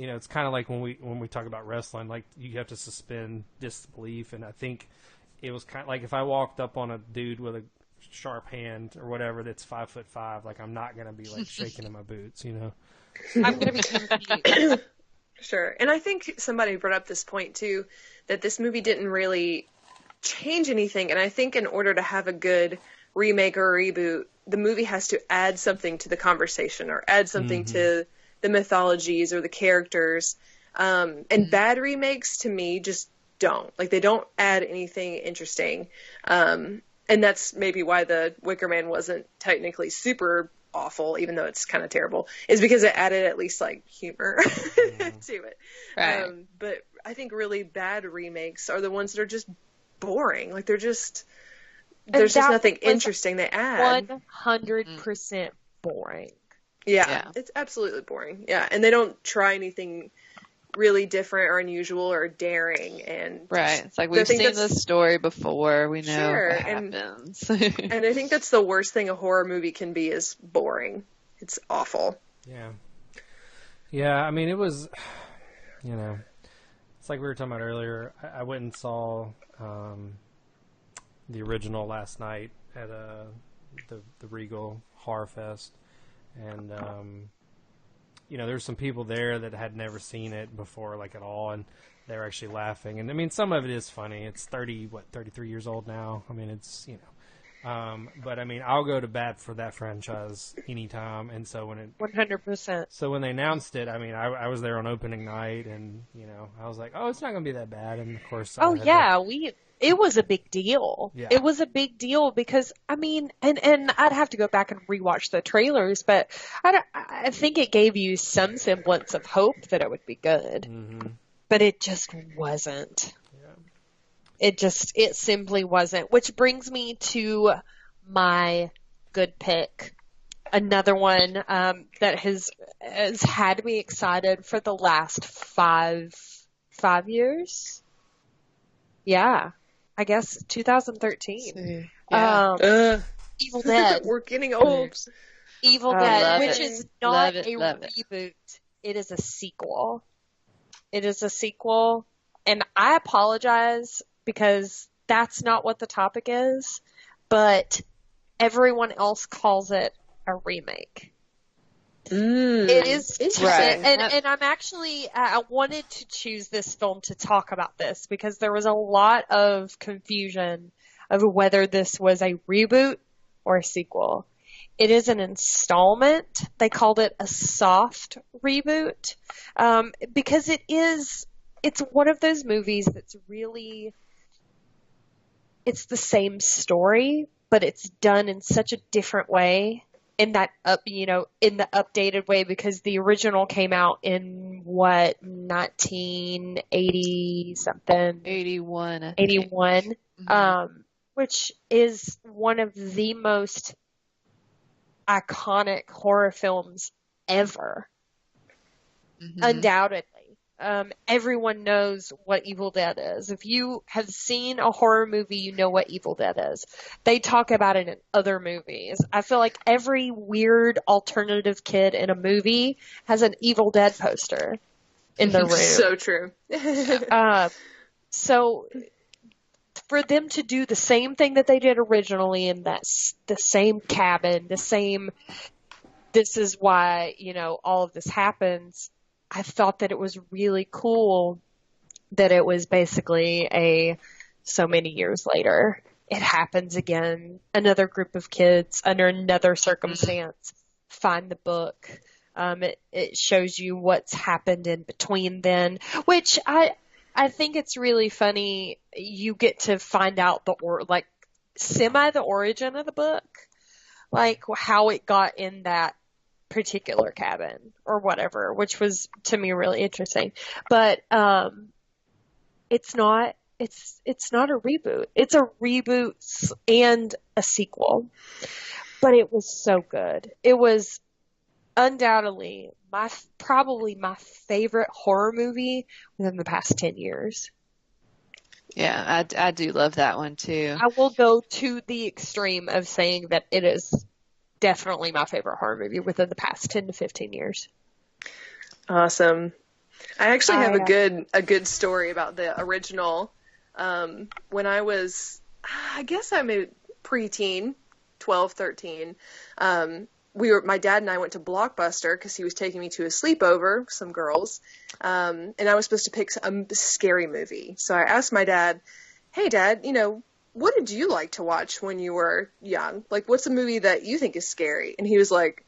It's kind of like when we talk about wrestling, like you have to suspend disbelief, and I think it was kind of like if I walked up on a dude with a sharp hand or whatever that's 5'5", like I'm not gonna be like shaking in my boots, I'm gonna be confused. Sure, and I think somebody brought up this point too, that this movie didn't really change anything, and I think in order to have a good remake or a reboot, the movie has to add something to the conversation or add something to the mythologies or the characters, and bad remakes to me just don't. Like, they don't add anything interesting, and that's maybe why the Wicker Man wasn't technically super awful, even though it's kind of terrible, is because it added at least like humor to it. Right. But I think really bad remakes are the ones that are just boring. Like, they're just there's just that nothing was interesting they add. 100% boring. Yeah, it's absolutely boring. Yeah, and they don't try anything really different or unusual or daring. And Right. It's like we've seen this story before. We know Sure, what happens. and I think that's the worst thing a horror movie can be is boring. It's awful. Yeah. Yeah, I mean, it was, you know, it's like we were talking about earlier. I went and saw the original last night at the Regal Horror Fest. And, you know, there's some people there that had never seen it before, like, at all, and they were actually laughing. And, I mean, some of it is funny. It's 33 years old now. I mean, it's, you know. But I mean, I'll go to bat for that franchise anytime. And so 100%. So when they announced it, I mean, I was there on opening night, and you know, I was like, oh, it's not going to be that bad. And of course, it was a big deal. Yeah. It was a big deal because I mean, and I'd have to go back and rewatch the trailers, but I think it gave you some semblance of hope that it would be good, but it just wasn't. It simply wasn't, which brings me to my good pick. Another one that has had me excited for the last five years. Yeah, I guess 2013. Evil Dead. We're getting old. Evil Dead, which it. is not a Love it. reboot. It is a sequel. It is a sequel, and I apologize because that's not what the topic is, but everyone else calls it a remake. It is, right. And I'm actually, I wanted to choose this film to talk about this because there was a lot of confusion of whether this was a reboot or a sequel. It is an installment. They called it a soft reboot because it's one of those movies that's really, it's the same story, but it's done in such a different way in that in the updated way, because the original came out in 1980 something, 81, 81, which is one of the most iconic horror films ever. Undoubtedly. Everyone knows what Evil Dead is. If you have seen a horror movie, you know what Evil Dead is. They talk about it in other movies. I feel like every weird alternative kid in a movie has an Evil Dead poster in the room. So true. So for them to do the same thing that they did originally in the same cabin, this is why, all of this happens. I thought that it was really cool that it was basically so many years later, it happens again. Another group of kids under another circumstance find the book. It shows you what's happened in between then, which I think it's really funny. You get to find out the origin of the book, like how it got in that particular cabin or whatever, which was to me really interesting. But it's not a reboot. It's a reboot and a sequel. But it was so good. It was undoubtedly probably my favorite horror movie within the past 10 years. Yeah, I do love that one too. I will go to the extreme of saying that it is definitely my favorite horror movie within the past 10 to 15 years. Awesome. I actually have a good story about the original. When I was, I guess I'm a preteen, 12, 13. My dad and I went to Blockbuster because he was taking me to a sleepover with some girls. And I was supposed to pick a scary movie. So I asked my dad, hey Dad, what did you like to watch when you were young? Like, what's a movie that you think is scary? And he was like,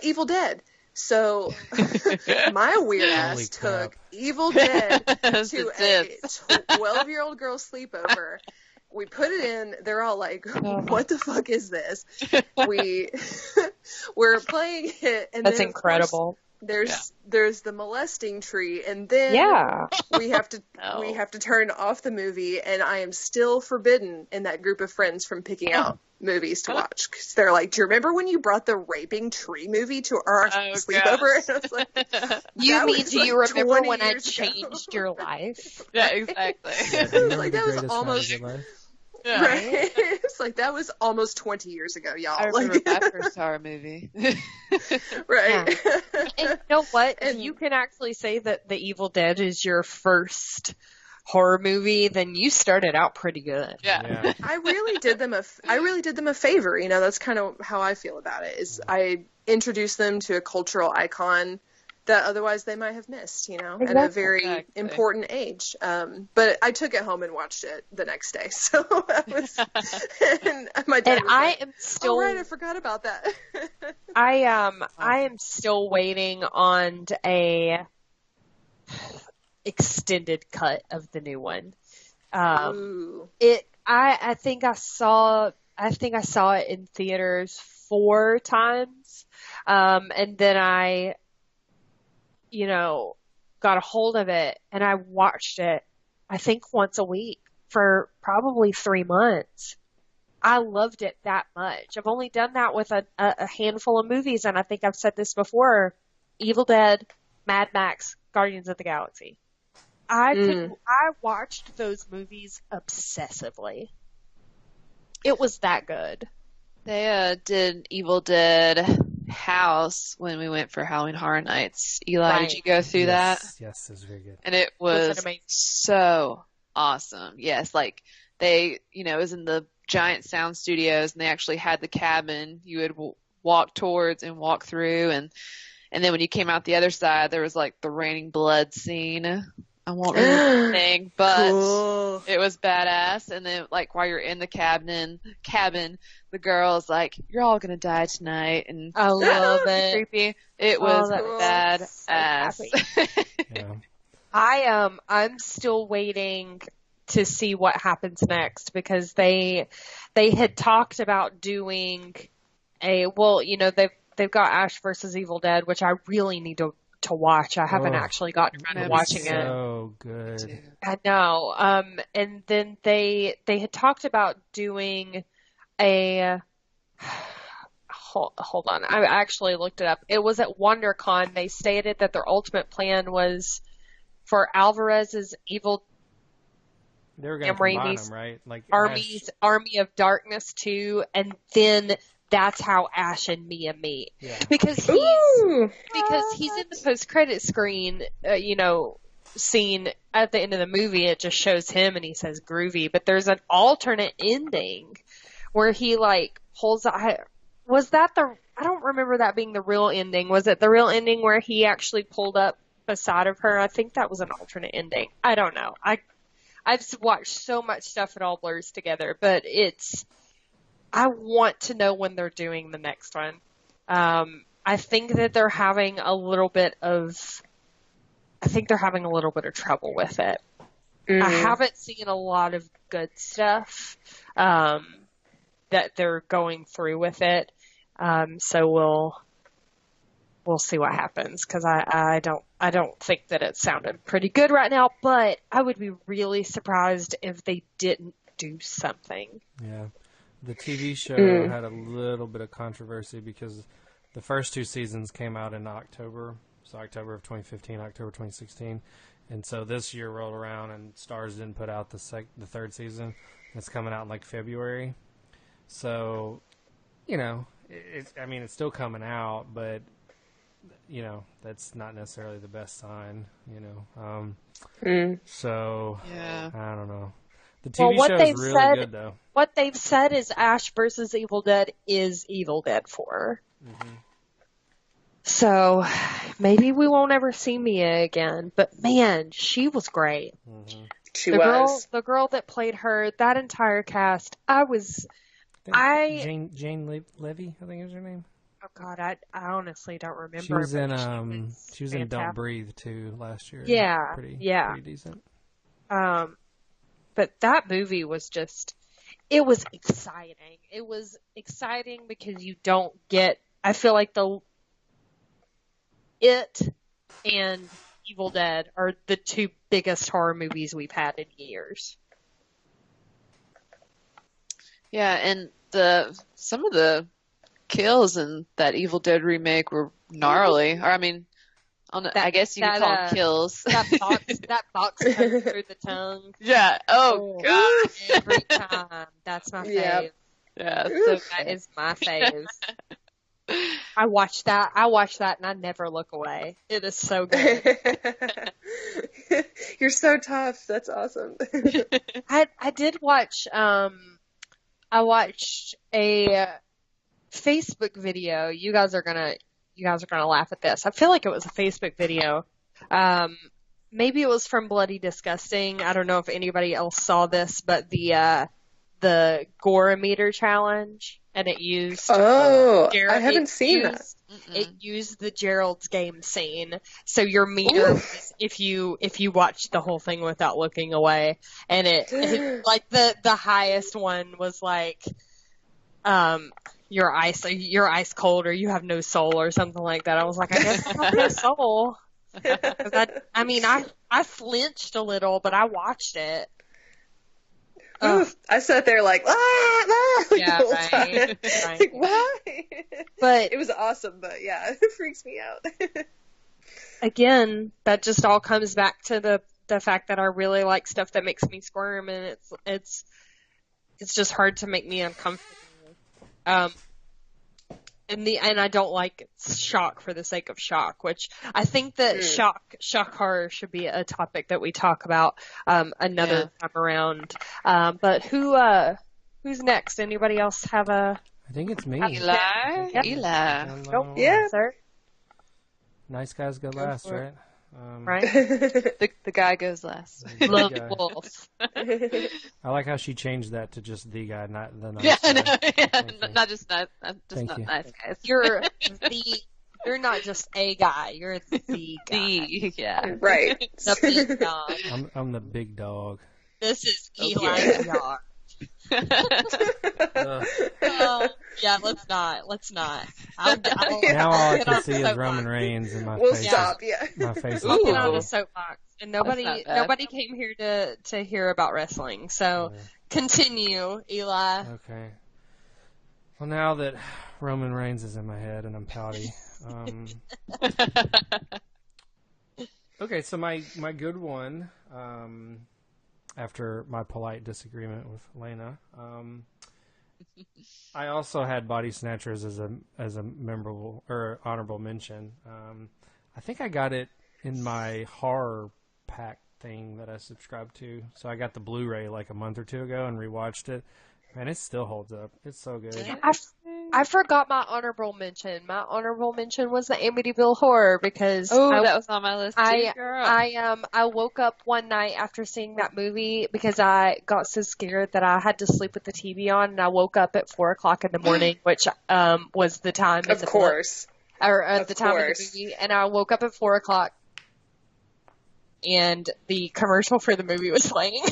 Evil Dead. So my weird ass took Evil Dead to a 12-year-old girl sleepover. We put it in. They're all like, what the fuck is this? We're playing it. And That's then, incredible. there's the molesting tree, and then Yeah. we have to No. we have to turn off the movie, and I am still forbidden in that group of friends from picking out movies to watch, because they're like, do you remember when you brought the raping tree movie to our sleepover? And I was like, You mean, do you remember 20 when I years ago. changed your life? Yeah, exactly. Yeah, do you remember Like, the that was greatest almost- night of your life? Yeah. Right? It's like, that was almost 20 years ago, y'all. I remember Like, my first horror movie. right. And you know what? If And- you can actually say that The Evil Dead is your first horror movie, then you started out pretty good. Yeah. I really did them a favor. You know, that's kind of how I feel about it. Is I introduced them to a cultural icon that otherwise they might have missed. You know, at a very Exactly. important age. But I took it home and watched it the next day. So I was, and my dad And was I like, am still, "Oh right, I forgot about that." I am still waiting on a extended cut of the new one. Ooh. I think I saw it in theaters 4 times. And then I, got a hold of it and I watched it, I think once a week for probably 3 months. I loved it that much. I've only done that with a handful of movies, and I think I've said this before: Evil Dead, Mad Max, Guardians of the Galaxy. I watched those movies obsessively. It was that good. They did Evil Dead House when we went for Halloween Horror Nights. Eli, Right. did you go through that? Yes, it was very good. And it Was was it amazing? so awesome. Yes, like they, it was in the giant sound studios, and they actually had the cabin you would walk towards and walk through, and then when you came out the other side, there was like the raining blood scene. I won't remember the thing, but Cool. it was badass. And then, like, while you're in the cabin, the girl's like, "You're all gonna die tonight," and I love it. creepy. It was that was so badass. Yeah. I'm still waiting to see what happens next, because they had talked about doing they've got Ash versus Evil Dead, which I really need to watch. I haven't actually gotten around to That watching is it. So good. I know. And then they had talked about doing a hold on. I actually looked it up. It was at WonderCon. They stated that their ultimate plan was for Alvarez's Evil They were going to Sam combine Raimi's them, right? Like Army of Darkness 2, and then that's how Ash and Mia meet. Yeah. Because he's in the post-credit screen, scene at the end of the movie. It just shows him and he says groovy, but there's an alternate ending where he pulls out. I don't remember that being the real ending. Was it the real ending where he actually pulled up beside of her? I think that was an alternate ending. I don't know. I've watched so much stuff, it all blurs together, but I want to know when they're doing the next one. I think that they're having a little bit of trouble with it. I haven't seen a lot of good stuff, that they're going through with it. So we'll see what happens, because I don't think that it sounded pretty good right now, but I would be really surprised if they didn't do something. Yeah. The TV show had a little bit of controversy because the first 2 seasons came out in October. So October of 2015, October 2016. And so this year rolled around and Starz didn't put out the 3rd season. It's coming out in February. So, it's still coming out, but that's not necessarily the best sign, So, Yeah. I don't know. The Well, TV what show they've is really said- good, though. What they've said is Ash versus Evil Dead is Evil Dead 4. Mm-hmm. So maybe we won't ever see Mia again, but man, she was great. Mm-hmm. She the was. the girl that played her, that entire cast, Jane Levy, I think is her name. oh God, I honestly don't remember. She was but in she was in Don't fantastic. Breathe too last year. Yeah, pretty decent. But that movie was it was exciting. It was exciting because you don't get, I feel like It and Evil Dead are the two biggest horror movies we've had in years. Yeah, and some of the kills in that Evil Dead remake were gnarly. Or I mean, I guess you could call them kills. That box comes through the tongue. Yeah. Oh God. Every time. That's my fave. Yep. Yeah. So that is my fave. I watch that and I never look away. It is so good. You're so tough. That's awesome. I did watch I watched a Facebook video. You guys are gonna laugh at this. I feel like it was a Facebook video. Maybe it was from Bloody Disgusting. I don't know if anybody else saw this, but the Gore-meter challenge, and it used I haven't seen that. It used the Gerald's Game scene. So your meter was if you watched the whole thing without looking away, and it like the highest one was like you're ice cold, or you have no soul, or something like that. I was like, I guess I have no soul. I flinched a little, but I watched it. I sat there like, yeah, the whole right. time. Right. Like, why? But it was awesome, but yeah, it freaks me out. again, that just all comes back to the fact that I really like stuff that makes me squirm, and it's just hard to make me uncomfortable. And I don't like shock for the sake of shock, which I think that shock horror should be a topic that we talk about another time around. But who's next? Anybody else have a? I think it's me. Eli. Yep. Eli. Nope. Yeah. Sir. Nice guys go last, right? Right. The guy goes last. The Love guy. wolf. I like how she changed that to just the guy, not the nice Yeah, guy. no, yeah, Thank you. not just not Thank you. nice guys. You're not just a guy. You're the guy. Yeah. Right. The big dog. I'm the big dog. This is Okay. Eli's yard. Ugh. Yeah, let's not. Now all I get can on see the is soapbox. Roman Reigns in my We'll face. stop. Yeah. My face is I'll get on covered. the soapbox, and That's not bad. nobody came here to hear about wrestling. So continue, Eli. Okay. Well, now that Roman Reigns is in my head and I'm pouty. Okay, so my good one, after my polite disagreement with Lena, I also had Body Snatchers as a memorable or honorable mention. I think I got it in my horror pack thing that I subscribed to. So I got the Blu-ray like a month or two ago and rewatched it. Man, it still holds up. It's so good. I forgot my honorable mention. My honorable mention was the Amityville Horror because that was on my list too, girl. I woke up one night after seeing that movie because I got so scared that I had to sleep with the TV on, and I woke up at 4:00 in the morning, which was the time Of course. or at Of the time course. of the movie, and I woke up at 4:00. And the commercial for the movie was playing.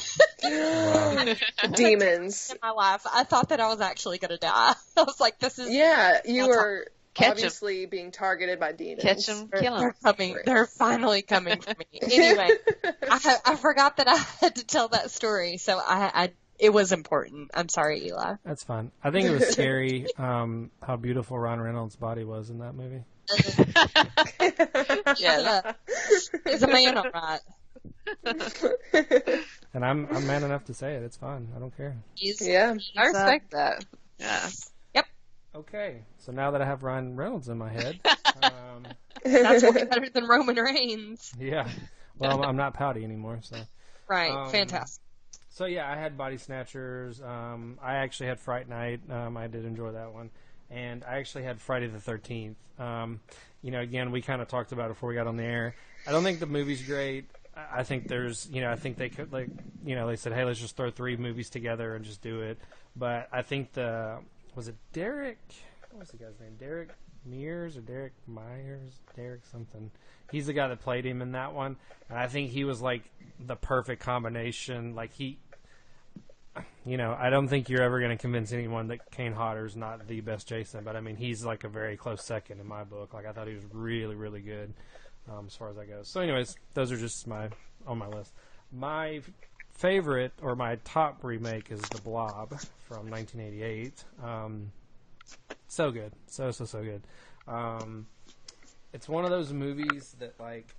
Wow. Demons. In my life, I thought that I was actually going to die. I was like, "This is Yeah, you That's were Catch 'em. obviously being targeted by demons. Catch 'em, kill 'em. they're coming. They're finally coming for me." Anyway, I forgot that I had to tell that story, so it was important. I'm sorry, Eli. That's fine. I think it was scary how beautiful Ron Reynolds' body was in that movie. Yeah. He's a man, all right. And I'm man enough to say it. It's fine. I don't care. Yeah. I respect that. Yeah. Okay. So now that I have Ryan Reynolds in my head, That's way better than Roman Reigns. yeah. Well, I'm not pouty anymore, so. Right, fantastic. So yeah, I had Body Snatchers. I actually had Fright Night. I did enjoy that one, and I actually had Friday the 13th. Again, we kind of talked about it before we got on the air. I don't think the movie's great. I think there's, I think they could they said, hey, let's just throw 3 movies together and just do it. But I think was it Derek? What was the guy's name? Derek Mears or Derek Myers? Derek something. He's the guy that played him in that one, and I think he was like the perfect combination. Like I don't think you're ever going to convince anyone that Kane Hodder's not the best Jason, but I mean, he's like a very close second in my book. Like, I thought he was really, really good as far as that goes. So, anyways, those are just on my list. My favorite, or my top remake, is The Blob from 1988. So good. So good. It's one of those movies that, like,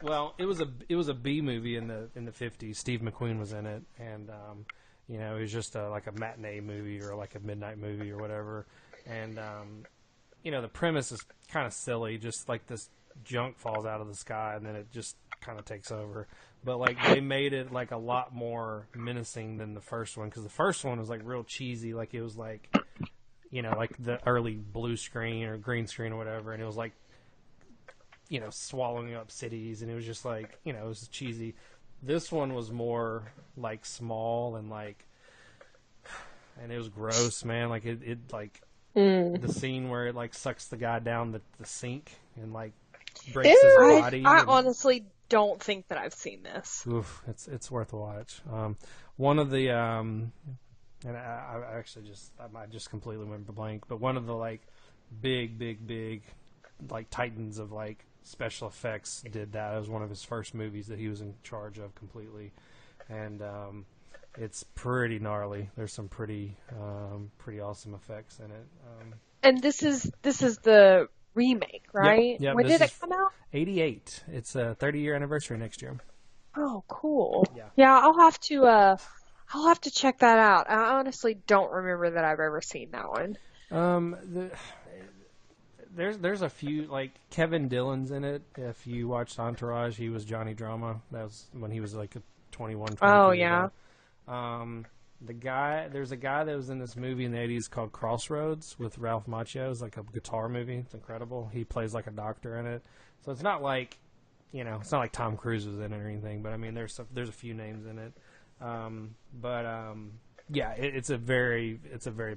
well, it was a B movie in the 50s. Steve McQueen was in it, and it was just like a matinee movie or like a midnight movie or whatever. And the premise is kind of silly, just like this junk falls out of the sky and then it just kind of takes over. But like they made it like a lot more menacing than the first one, because the first one was like real cheesy, like it was like like the early blue screen or green screen or whatever, and it was like swallowing up cities, and it was just like it was cheesy. This one was more like small and like, and it was gross, man. Like it like the scene where it like sucks the guy down the sink and like breaks his body. I honestly don't think that I've seen this. Oof, it's worth a watch. One of the and I might just completely went blank, but one of the like big like titans of like special effects did that. It was one of his first movies that he was in charge of completely, and it's pretty gnarly. There's some pretty awesome effects in it. And this is the remake, right? Yep, when did it come out? 88. It's a 30-year anniversary next year. Oh, cool. Yeah, I'll have to check that out. I honestly don't remember that I've ever seen that one. There's a few, like Kevin Dillon's in it. If you watched Entourage, he was Johnny Drama. That was when he was like a 21. Oh yeah. There's a guy that was in this movie in the 80s called Crossroads with Ralph Macchio. It's like a guitar movie. It's incredible. He plays like a doctor in it. So it's not like, it's not like Tom Cruise was in it or anything, but I mean, there's a few names in it. It's a very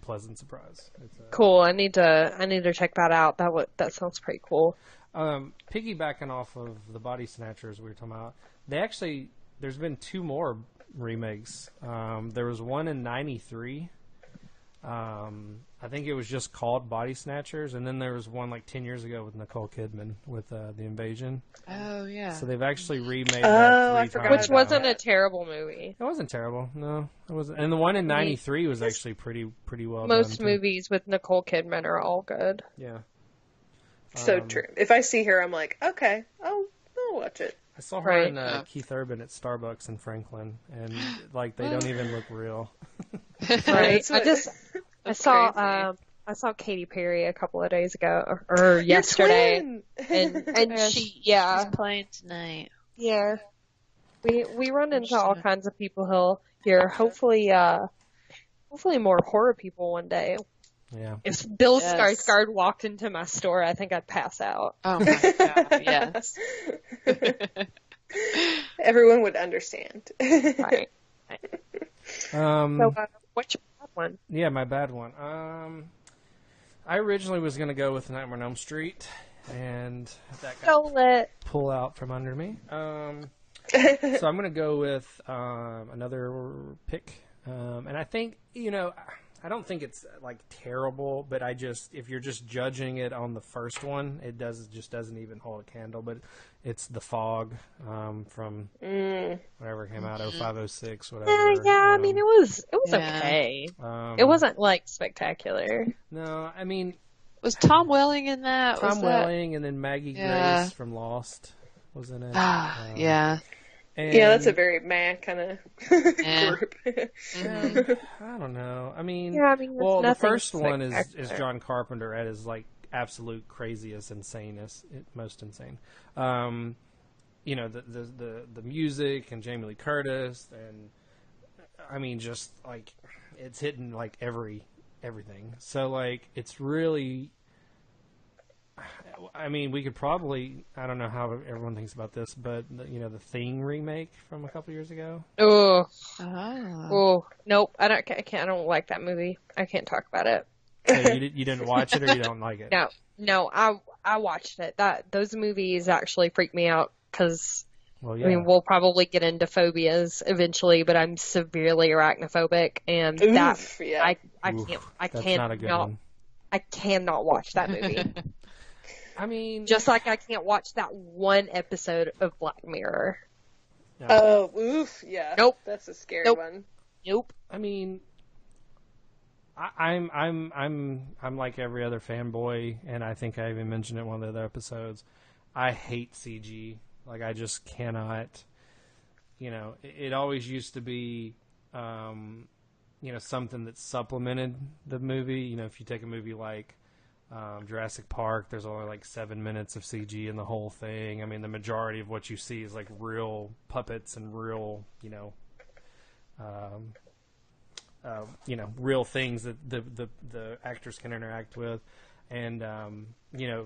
pleasant surprise. Cool. I need to check that out. That sounds pretty cool. Piggybacking off of the Body Snatchers we were talking about, there's been two more remakes. There was one in 93. I think it was just called Body Snatchers, and then there was one like 10 years ago with Nicole Kidman with The Invasion. Oh yeah. So they've actually remade that 3 times. Which wasn't a terrible movie. It wasn't terrible. No, it wasn't. And the one in 93 was actually pretty well done. Most movies with Nicole Kidman are all good. Yeah. So true. If I see her, I'm like, okay, I'll watch it. I saw her and Keith Urban at Starbucks in Franklin, and like they don't even look real. Right. I saw Katy Perry a couple of days ago or yesterday, and she's playing tonight. Yeah, we run into all kinds of people here. Hopefully more horror people one day. Yeah. If Bill Skarsgård walked into my store, I think I'd pass out. Oh my god! Yes. Everyone would understand. Right. So, what's your bad one? Yeah, my bad one. I originally was going to go with Nightmare on Elm Street, and that got pulled out from under me. So I'm going to go with another pick, and I think I don't think it's like terrible, but if you're just judging it on the first one, it doesn't even hold a candle. But it's The Fog from whatever came out, 05, 06, whatever. Yeah, I mean it was okay. It wasn't like spectacular. No, I mean, was Tom Welling in that? Tom Welling, and then Maggie Grace from Lost was in it. Yeah. And that's a very kind of group. I don't know. I mean, well, the first one is John Carpenter at his like absolute craziest, most insane. The music and Jamie Lee Curtis, and I mean, just like it's hitting like everything. So like it's really. I mean, we could probably, I don't know how everyone thinks about this, but, the Thing remake from a couple years ago. Oh, nope. I don't like that movie. I can't talk about it. So you didn't watch it, or you don't like it? No, I watched it. Those movies actually freak me out because Well, I yeah. mean, we'll probably get into phobias eventually, but I'm severely arachnophobic, and Oof, yeah. I Oof, can't, I that's can't not a good not, one. I cannot watch that movie. I mean, Just like I can't watch that one episode of Black Mirror. no. Oh, oof, yeah. Nope. That's a scary Nope. one. Nope. I mean, I'm like every other fanboy, and I think I even mentioned it in one of the other episodes. I hate CG. Like, I just cannot. You know, it always used to be, you know, something that supplemented the movie. You know, if you take a movie like Jurassic Park, there's only like 7 minutes of CG in the whole thing. I mean, the majority of what you see is like real puppets and real, real things that the actors can interact with, and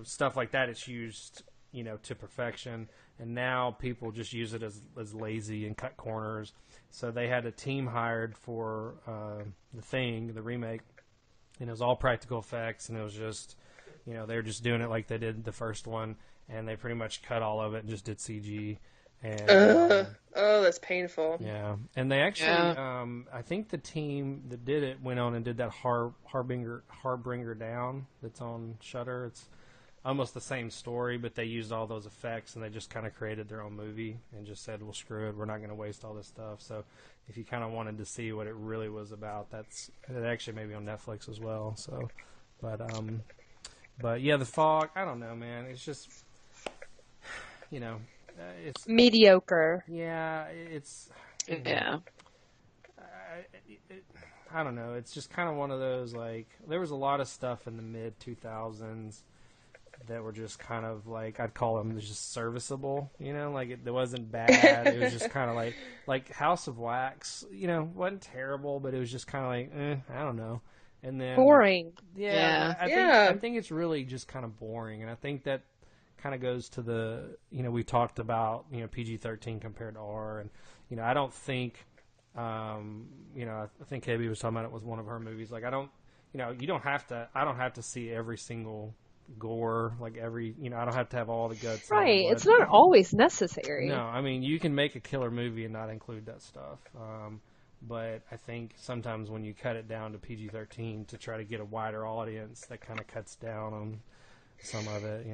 stuff like that. It's used, to perfection. And now people just use it as lazy and cut corners. So they had a team hired for the remake, and it was all practical effects, and it was just, they were just doing it like they did the first one, and they pretty much cut all of it and just did CG. And oh, that's painful. yeah, and they actually, I think the team that did it went on and did that Harbinger Down that's on Shudder. It's almost the same story, but they used all those effects, and they just kind of created their own movie and just said, well, screw it, we're not going to waste all this stuff. So if you kind of wanted to see what it really was about, it actually may be on Netflix as well. So, but yeah, The Fog, I don't know, man. It's just, it's mediocre. Yeah, it's... Yeah. I don't know. It's just kind of one of those, like, there was a lot of stuff in the mid-2000s that were just kind of like, I'd call them just serviceable, like it wasn't bad. It was just kind of like House of Wax, wasn't terrible, but it was just kind of like, I don't know. And then Boring. Yeah. Yeah. I think it's really just kind of boring, and I think that kind of goes to the, we talked about, PG-13 compared to R, and, I don't think, I think KB was talking about it was one of her movies. Like, I don't have to see every single gore, like every, I don't have to have all the guts. Right. It's not always necessary. No, I mean, you can make a killer movie and not include that stuff. But I think sometimes when you cut it down to PG-13 to try to get a wider audience, that kind of cuts down on some of it,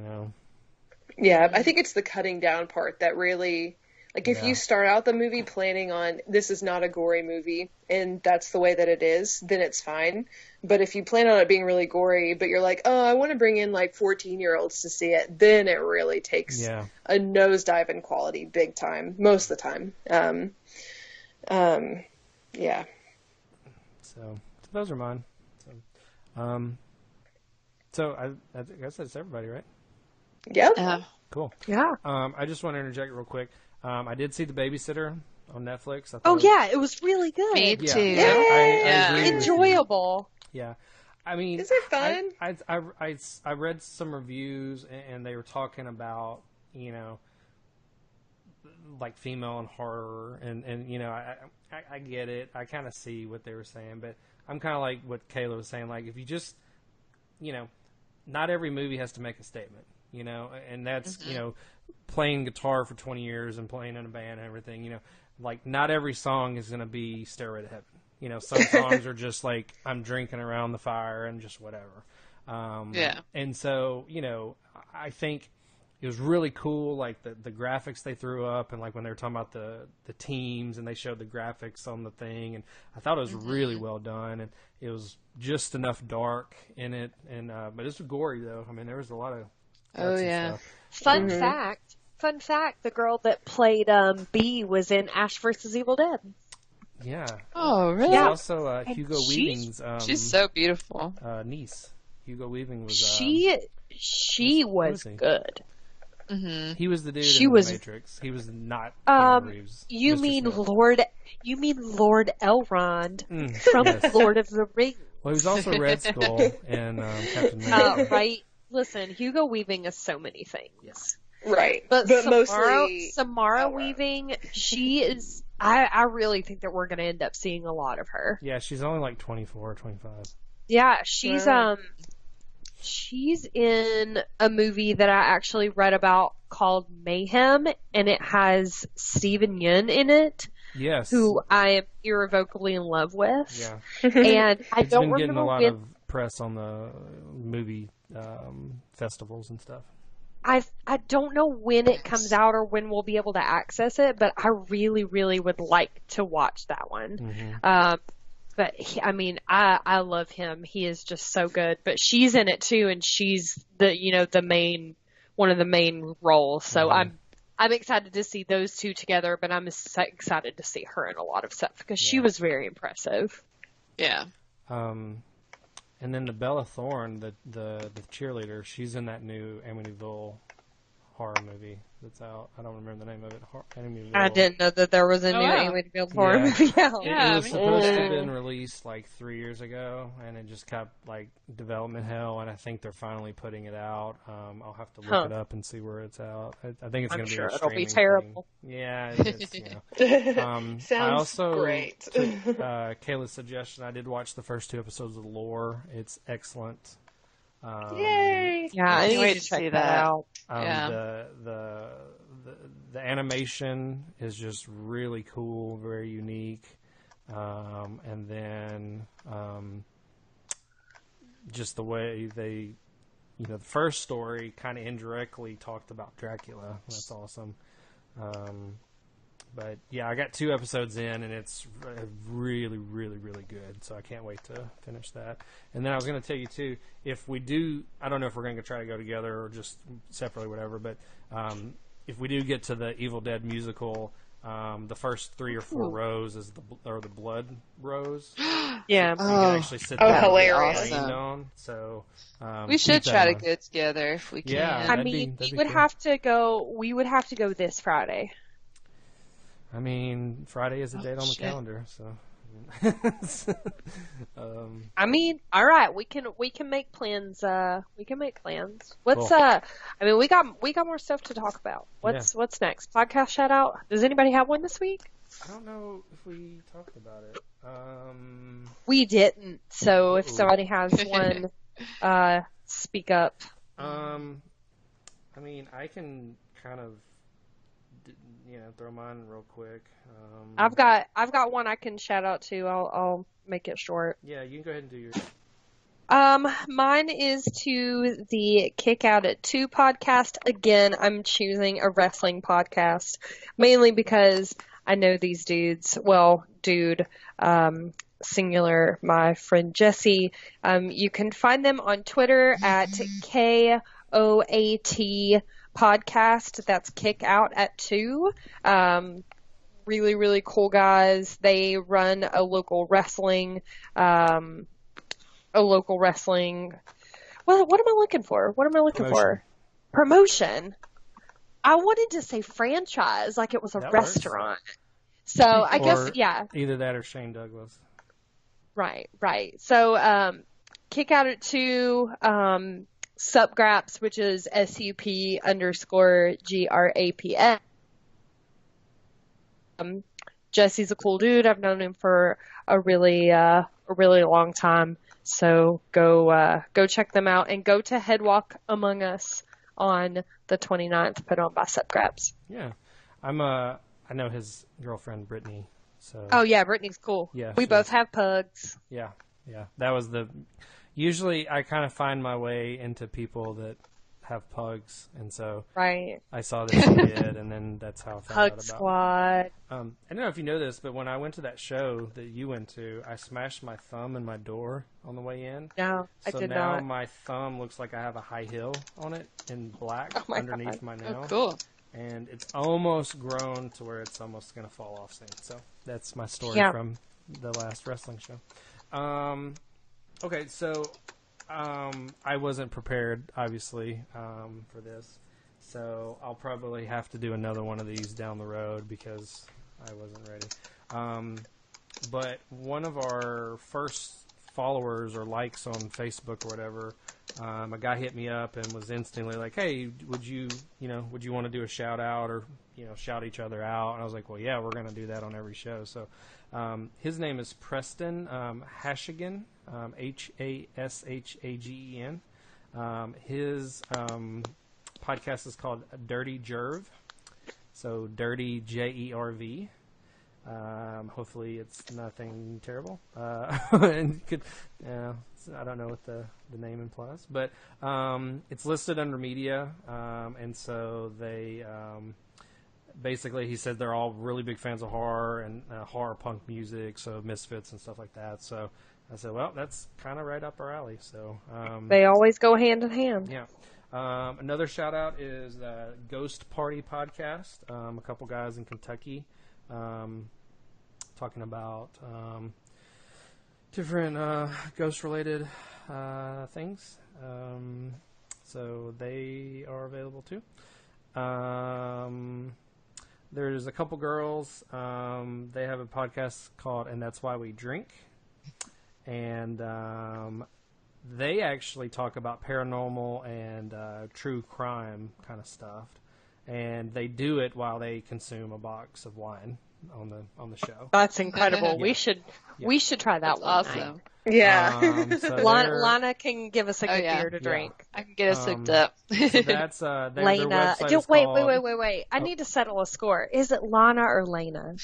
Yeah, I think it's the cutting down part that really, like, if you start out the movie planning on, this is not a gory movie, and that's the way that it is, then it's fine. But if you plan on it being really gory, but you're like, oh, I want to bring in, like, 14-year-olds to see it, then it really takes a nosedive in quality big time, most of the time. Yeah. So those are mine. So I guess that's everybody, right? Yep. Cool. Yeah. I just want to interject real quick. I did see The Babysitter on Netflix. I thought it was really good. Me too. I agree with you. Enjoyable. Yeah. I mean, is it fun? I read some reviews, and they were talking about, like female and horror, and I get it. I kind of see what they were saying, but I'm kind of like what Kayla was saying. Like, if you just, not every movie has to make a statement, and that's, playing guitar for 20 years and playing in a band and everything, like, not every song is going to be Stairway to Heaven. Some songs are just like, I'm drinking around the fire and just whatever. And so, I think it was really cool, like the graphics they threw up, and like when they were talking about the teams and they showed the graphics on the thing, and I thought it was really well done, and it was just enough dark in it, and but it's gory though. I mean, there was a lot of stuff. Fun fact, the girl that played B was in Ash vs. Evil Dead. Yeah. Oh, really? Yeah. Also, Hugo Weaving's she's so beautiful. Niece. Hugo Weaving was. She was good. Mm-hmm. He was the dude in The Matrix. He was not Keanu Reeves. You mean Lord Elrond from Lord of the Rings. Well, he was also Red Skull and Captain America. Right. Listen, Hugo Weaving is so many things. Yes. Right. But mostly Samara Weaving, she is. I really think that we're going to end up seeing a lot of her. Yeah, she's only like 24 or 25. Yeah, she's She's in a movie that I actually read about called Mayhem, and it has Steven Yeun in it, Yes. who I am irrevocably in love with. Yeah. And I It's don't been getting remember a lot when of press on the movie festivals and stuff. I don't know when it comes out or when we'll be able to access it, but I really, really would like to watch that one. Mm-hmm. But I love him. He is just so good. But she's in it too, and she's one of the main roles. So I'm excited to see those two together. But I'm excited to see her in a lot of stuff because she was very impressive. Yeah. And then the Bella Thorne, the cheerleader, she's in that new Amityville horror movie that's out. I don't remember the name of it. Amityville. I didn't know that there was a new Amityville horror movie out. It was supposed to have been released like 3 years ago, and it just kept like development hell. And I think they're finally putting it out. I'll have to look it up and see where it's out. I think it's going to be. I'm sure a it'll be streaming terrible. thing. Yeah, it's, Sounds I also great. took Kayla's suggestion. I did watch the first 2 episodes of Lore. It's excellent. Yay! Yeah, I can't wait need to to check see that that. out. The animation is just really cool, very unique, and then just the way they, the first story kind of indirectly talked about Dracula. That's awesome. But yeah, I got 2 episodes in, and it's really, really, really good. So I can't wait to finish that. And then I was going to tell you too, if we do, I don't know if we're going to try to go together or just separately, whatever. But if we do get to the Evil Dead musical, the first 3 or 4 rows is the blood rows. Yeah. So you can actually sit there hilarious. and rained on. So We should keep that try in to mind. get together if we can. Yeah. I that'd mean, be we would cool. have to go. We would have to go this Friday. I mean, Friday is a date on the shit. calendar, so. I mean, all right, we can make plans. We can make plans. What's Cool. I mean, we got more stuff to talk about. What's next? Podcast shout out. Does anybody have one this week? I don't know if we talked about it. We didn't. So if Ooh. somebody has one, speak up. I mean, I can kind of, throw mine real quick. I've got one I can shout out to. I'll make it short. Yeah, you can go ahead and do yours. Mine is to the Kick Out at 2 podcast. Again, I'm choosing a wrestling podcast, mainly because I know these dudes. Well, dude, singular, my friend Jesse. You can find them on Twitter at KOAT podcast. That's Kick Out at 2. Really, really cool guys. They run a local wrestling. Well, what am I looking for? Promotion. I wanted to say franchise, like it was a That works. restaurant. So I guess, Or yeah. Either that or Shane Douglas. Right. So, Kick Out at 2, Supgraps, which is SUP_GRAPS. Jesse's a cool dude. I've known him for a really long time. So go check them out and go to Headwalk Among Us on the 29th, put on by Supgraps. Yeah. I know his girlfriend, Brittany. So. Oh yeah, Brittany's cool. Yeah, we both have pugs. Yeah. That was usually I kind of find my way into people that have pugs, and so right. I saw that she did, and then that's how I found Pug out about Squad. it. I don't know if you know this, but when I went to that show that you went to, I smashed my thumb in my door on the way in. No, I So did now not. my thumb looks like I have a high heel on it in black underneath my nail. Oh, cool. And it's almost grown to where it's almost going to fall off soon. So that's my story from the last wrestling show. Okay, so I wasn't prepared, obviously, for this. So I'll probably have to do another one of these down the road because I wasn't ready. But one of our first followers or likes on Facebook or whatever, a guy hit me up and was instantly like, "Hey, would you want to do a shout out or shout each other out?" And I was like, "Well, yeah, we're going to do that on every show." So his name is Preston Hashagen, Hashagen. His podcast is called Dirty Jerv. So Dirty Jerv. Hopefully it's nothing terrible. And I don't know what the name implies, but it's listed under media, and so they basically, he said they're all really big fans of horror and horror punk music, so Misfits and stuff like that. So I said, well, that's kind of right up our alley. So they always go hand in hand. Yeah. Another shout out is Ghost Party Podcast. A couple guys in Kentucky talking about different ghost related things. So they are available too. There's a couple girls. They have a podcast called And That's Why We Drink. And they actually talk about paranormal and true crime kind of stuff, and they do it while they consume a box of wine on the show. That's incredible. Yeah. We should try that That's one awesome. night. Yeah. So Lana can give us a good beer to Yeah. drink. I can get us hooked up. so that's their Lena, website is wait. called- I need to settle a score. Is it Lana or Lena?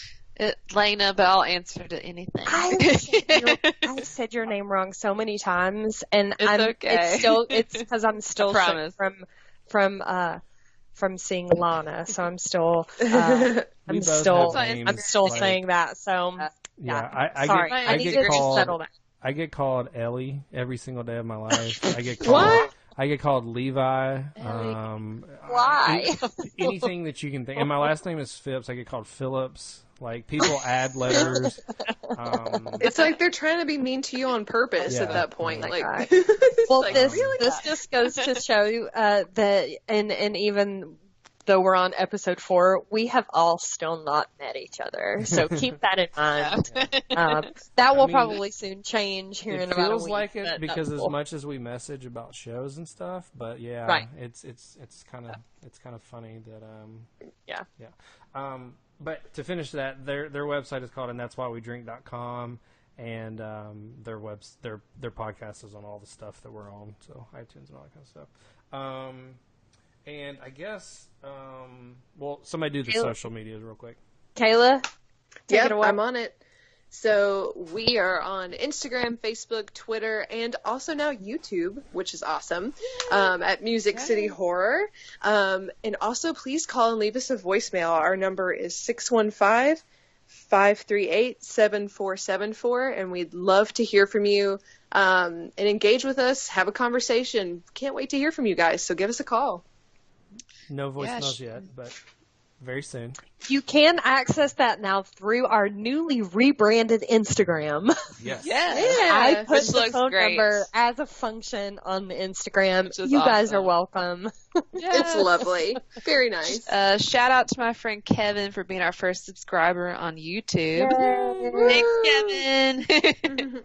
Lena, but I'll answer to anything. I said your name wrong so many times, and It's okay. It's because I'm still I sick promise. from seeing Lana, so I'm still We I'm both still have names, I'm still like- saying that. So Yeah, I sorry, get, I I need get to called. settle that. I get called Ellie every single day of my life. I get called. What? I get called Levi. Why? Anything that you can think. And my last name is Phipps. I get called Phillips. Like, people add letters. It's like they're trying to be mean to you on purpose Yeah. at that point. Oh my Like, God. it's Well, like, this really? just goes to show that, and even though we're on episode 4, we have all still not met each other. So keep that in mind. That will probably soon change here in It about a feels week. like it but because that's as cool. much as we message about shows and stuff, but yeah, Right. it's kind of funny that Yeah. But to finish that, their website is called and that's why we drink.com, and their podcast is on all the stuff that we're on, so iTunes and all that kind of stuff. And I guess well, somebody do the Kayla. social medias real quick. Kayla, take Yep, it away. I'm on it. So we are on Instagram, Facebook, Twitter, and also now YouTube, which is awesome, at Music City Horror. And also please call and leave us a voicemail. Our number is 615-538-7474, and we'd love to hear from you and engage with us, have a conversation. Can't wait to hear from you guys, so give us a call. No voicemails yet, but very soon. You can access that now through our newly rebranded Instagram. Yes. I put Which the looks phone great. number as a function on the Instagram. Which is You guys awesome. are welcome. It's lovely. Very nice. Shout out to my friend Kevin for being our first subscriber on YouTube. Thanks, Kevin.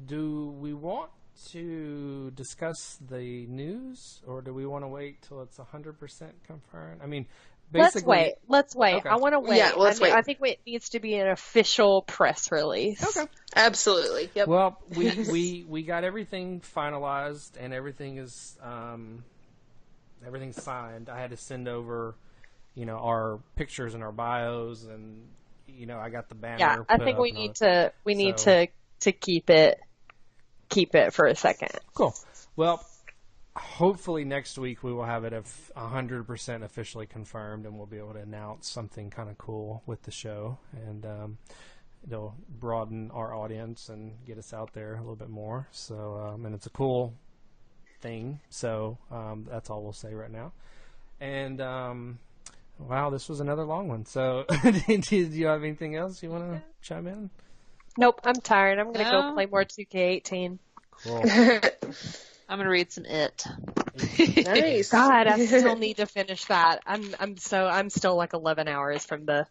Do we want to discuss the news, or do we want to wait till it's 100% confirmed? I mean, basically, Let's wait. Okay. I want to wait. Yeah, let's wait. I think it needs to be an official press release. Okay. Absolutely. Yep. Well, we got everything finalized and everything is everything's signed. I had to send over, our pictures and our bios, and I got the banner. Yeah, I put think up we and need all to keep it for a second. Cool. Well, hopefully next week we will have it 100% officially confirmed, and we'll be able to announce something kind of cool with the show, and it'll broaden our audience and get us out there a little bit more. So, and it's a cool thing. So that's all we'll say right now. And wow, this was another long one. So, do you have anything else you want to chime in? Nope, I'm tired. I'm gonna go No. play more 2K18. Cool. I'm gonna read some It. Nice. God, I still need to finish that. I'm still like 11 hours from the.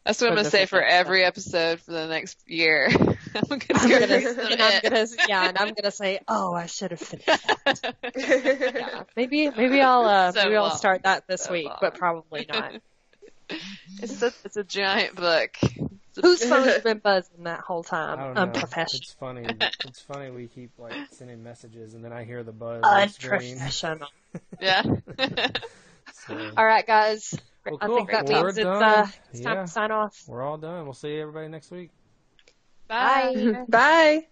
That's what I'm gonna say for every episode for the next year. I'm gonna go read some It. And I'm gonna say, oh, I should have finished that. Yeah, maybe I'll So maybe I'll long. start that this So week, long. but probably not. It's a giant book. Whose phone's been buzzing that whole I time? don't know. Unprofessional. It's funny. It's funny we keep like sending messages and then I hear the buzz on the screen. Unprofessional. Yeah. So, All right, guys. well, I cool. think that Well, means we're done. it's time to sign off. We're all done. We'll see everybody next week. Bye. Bye.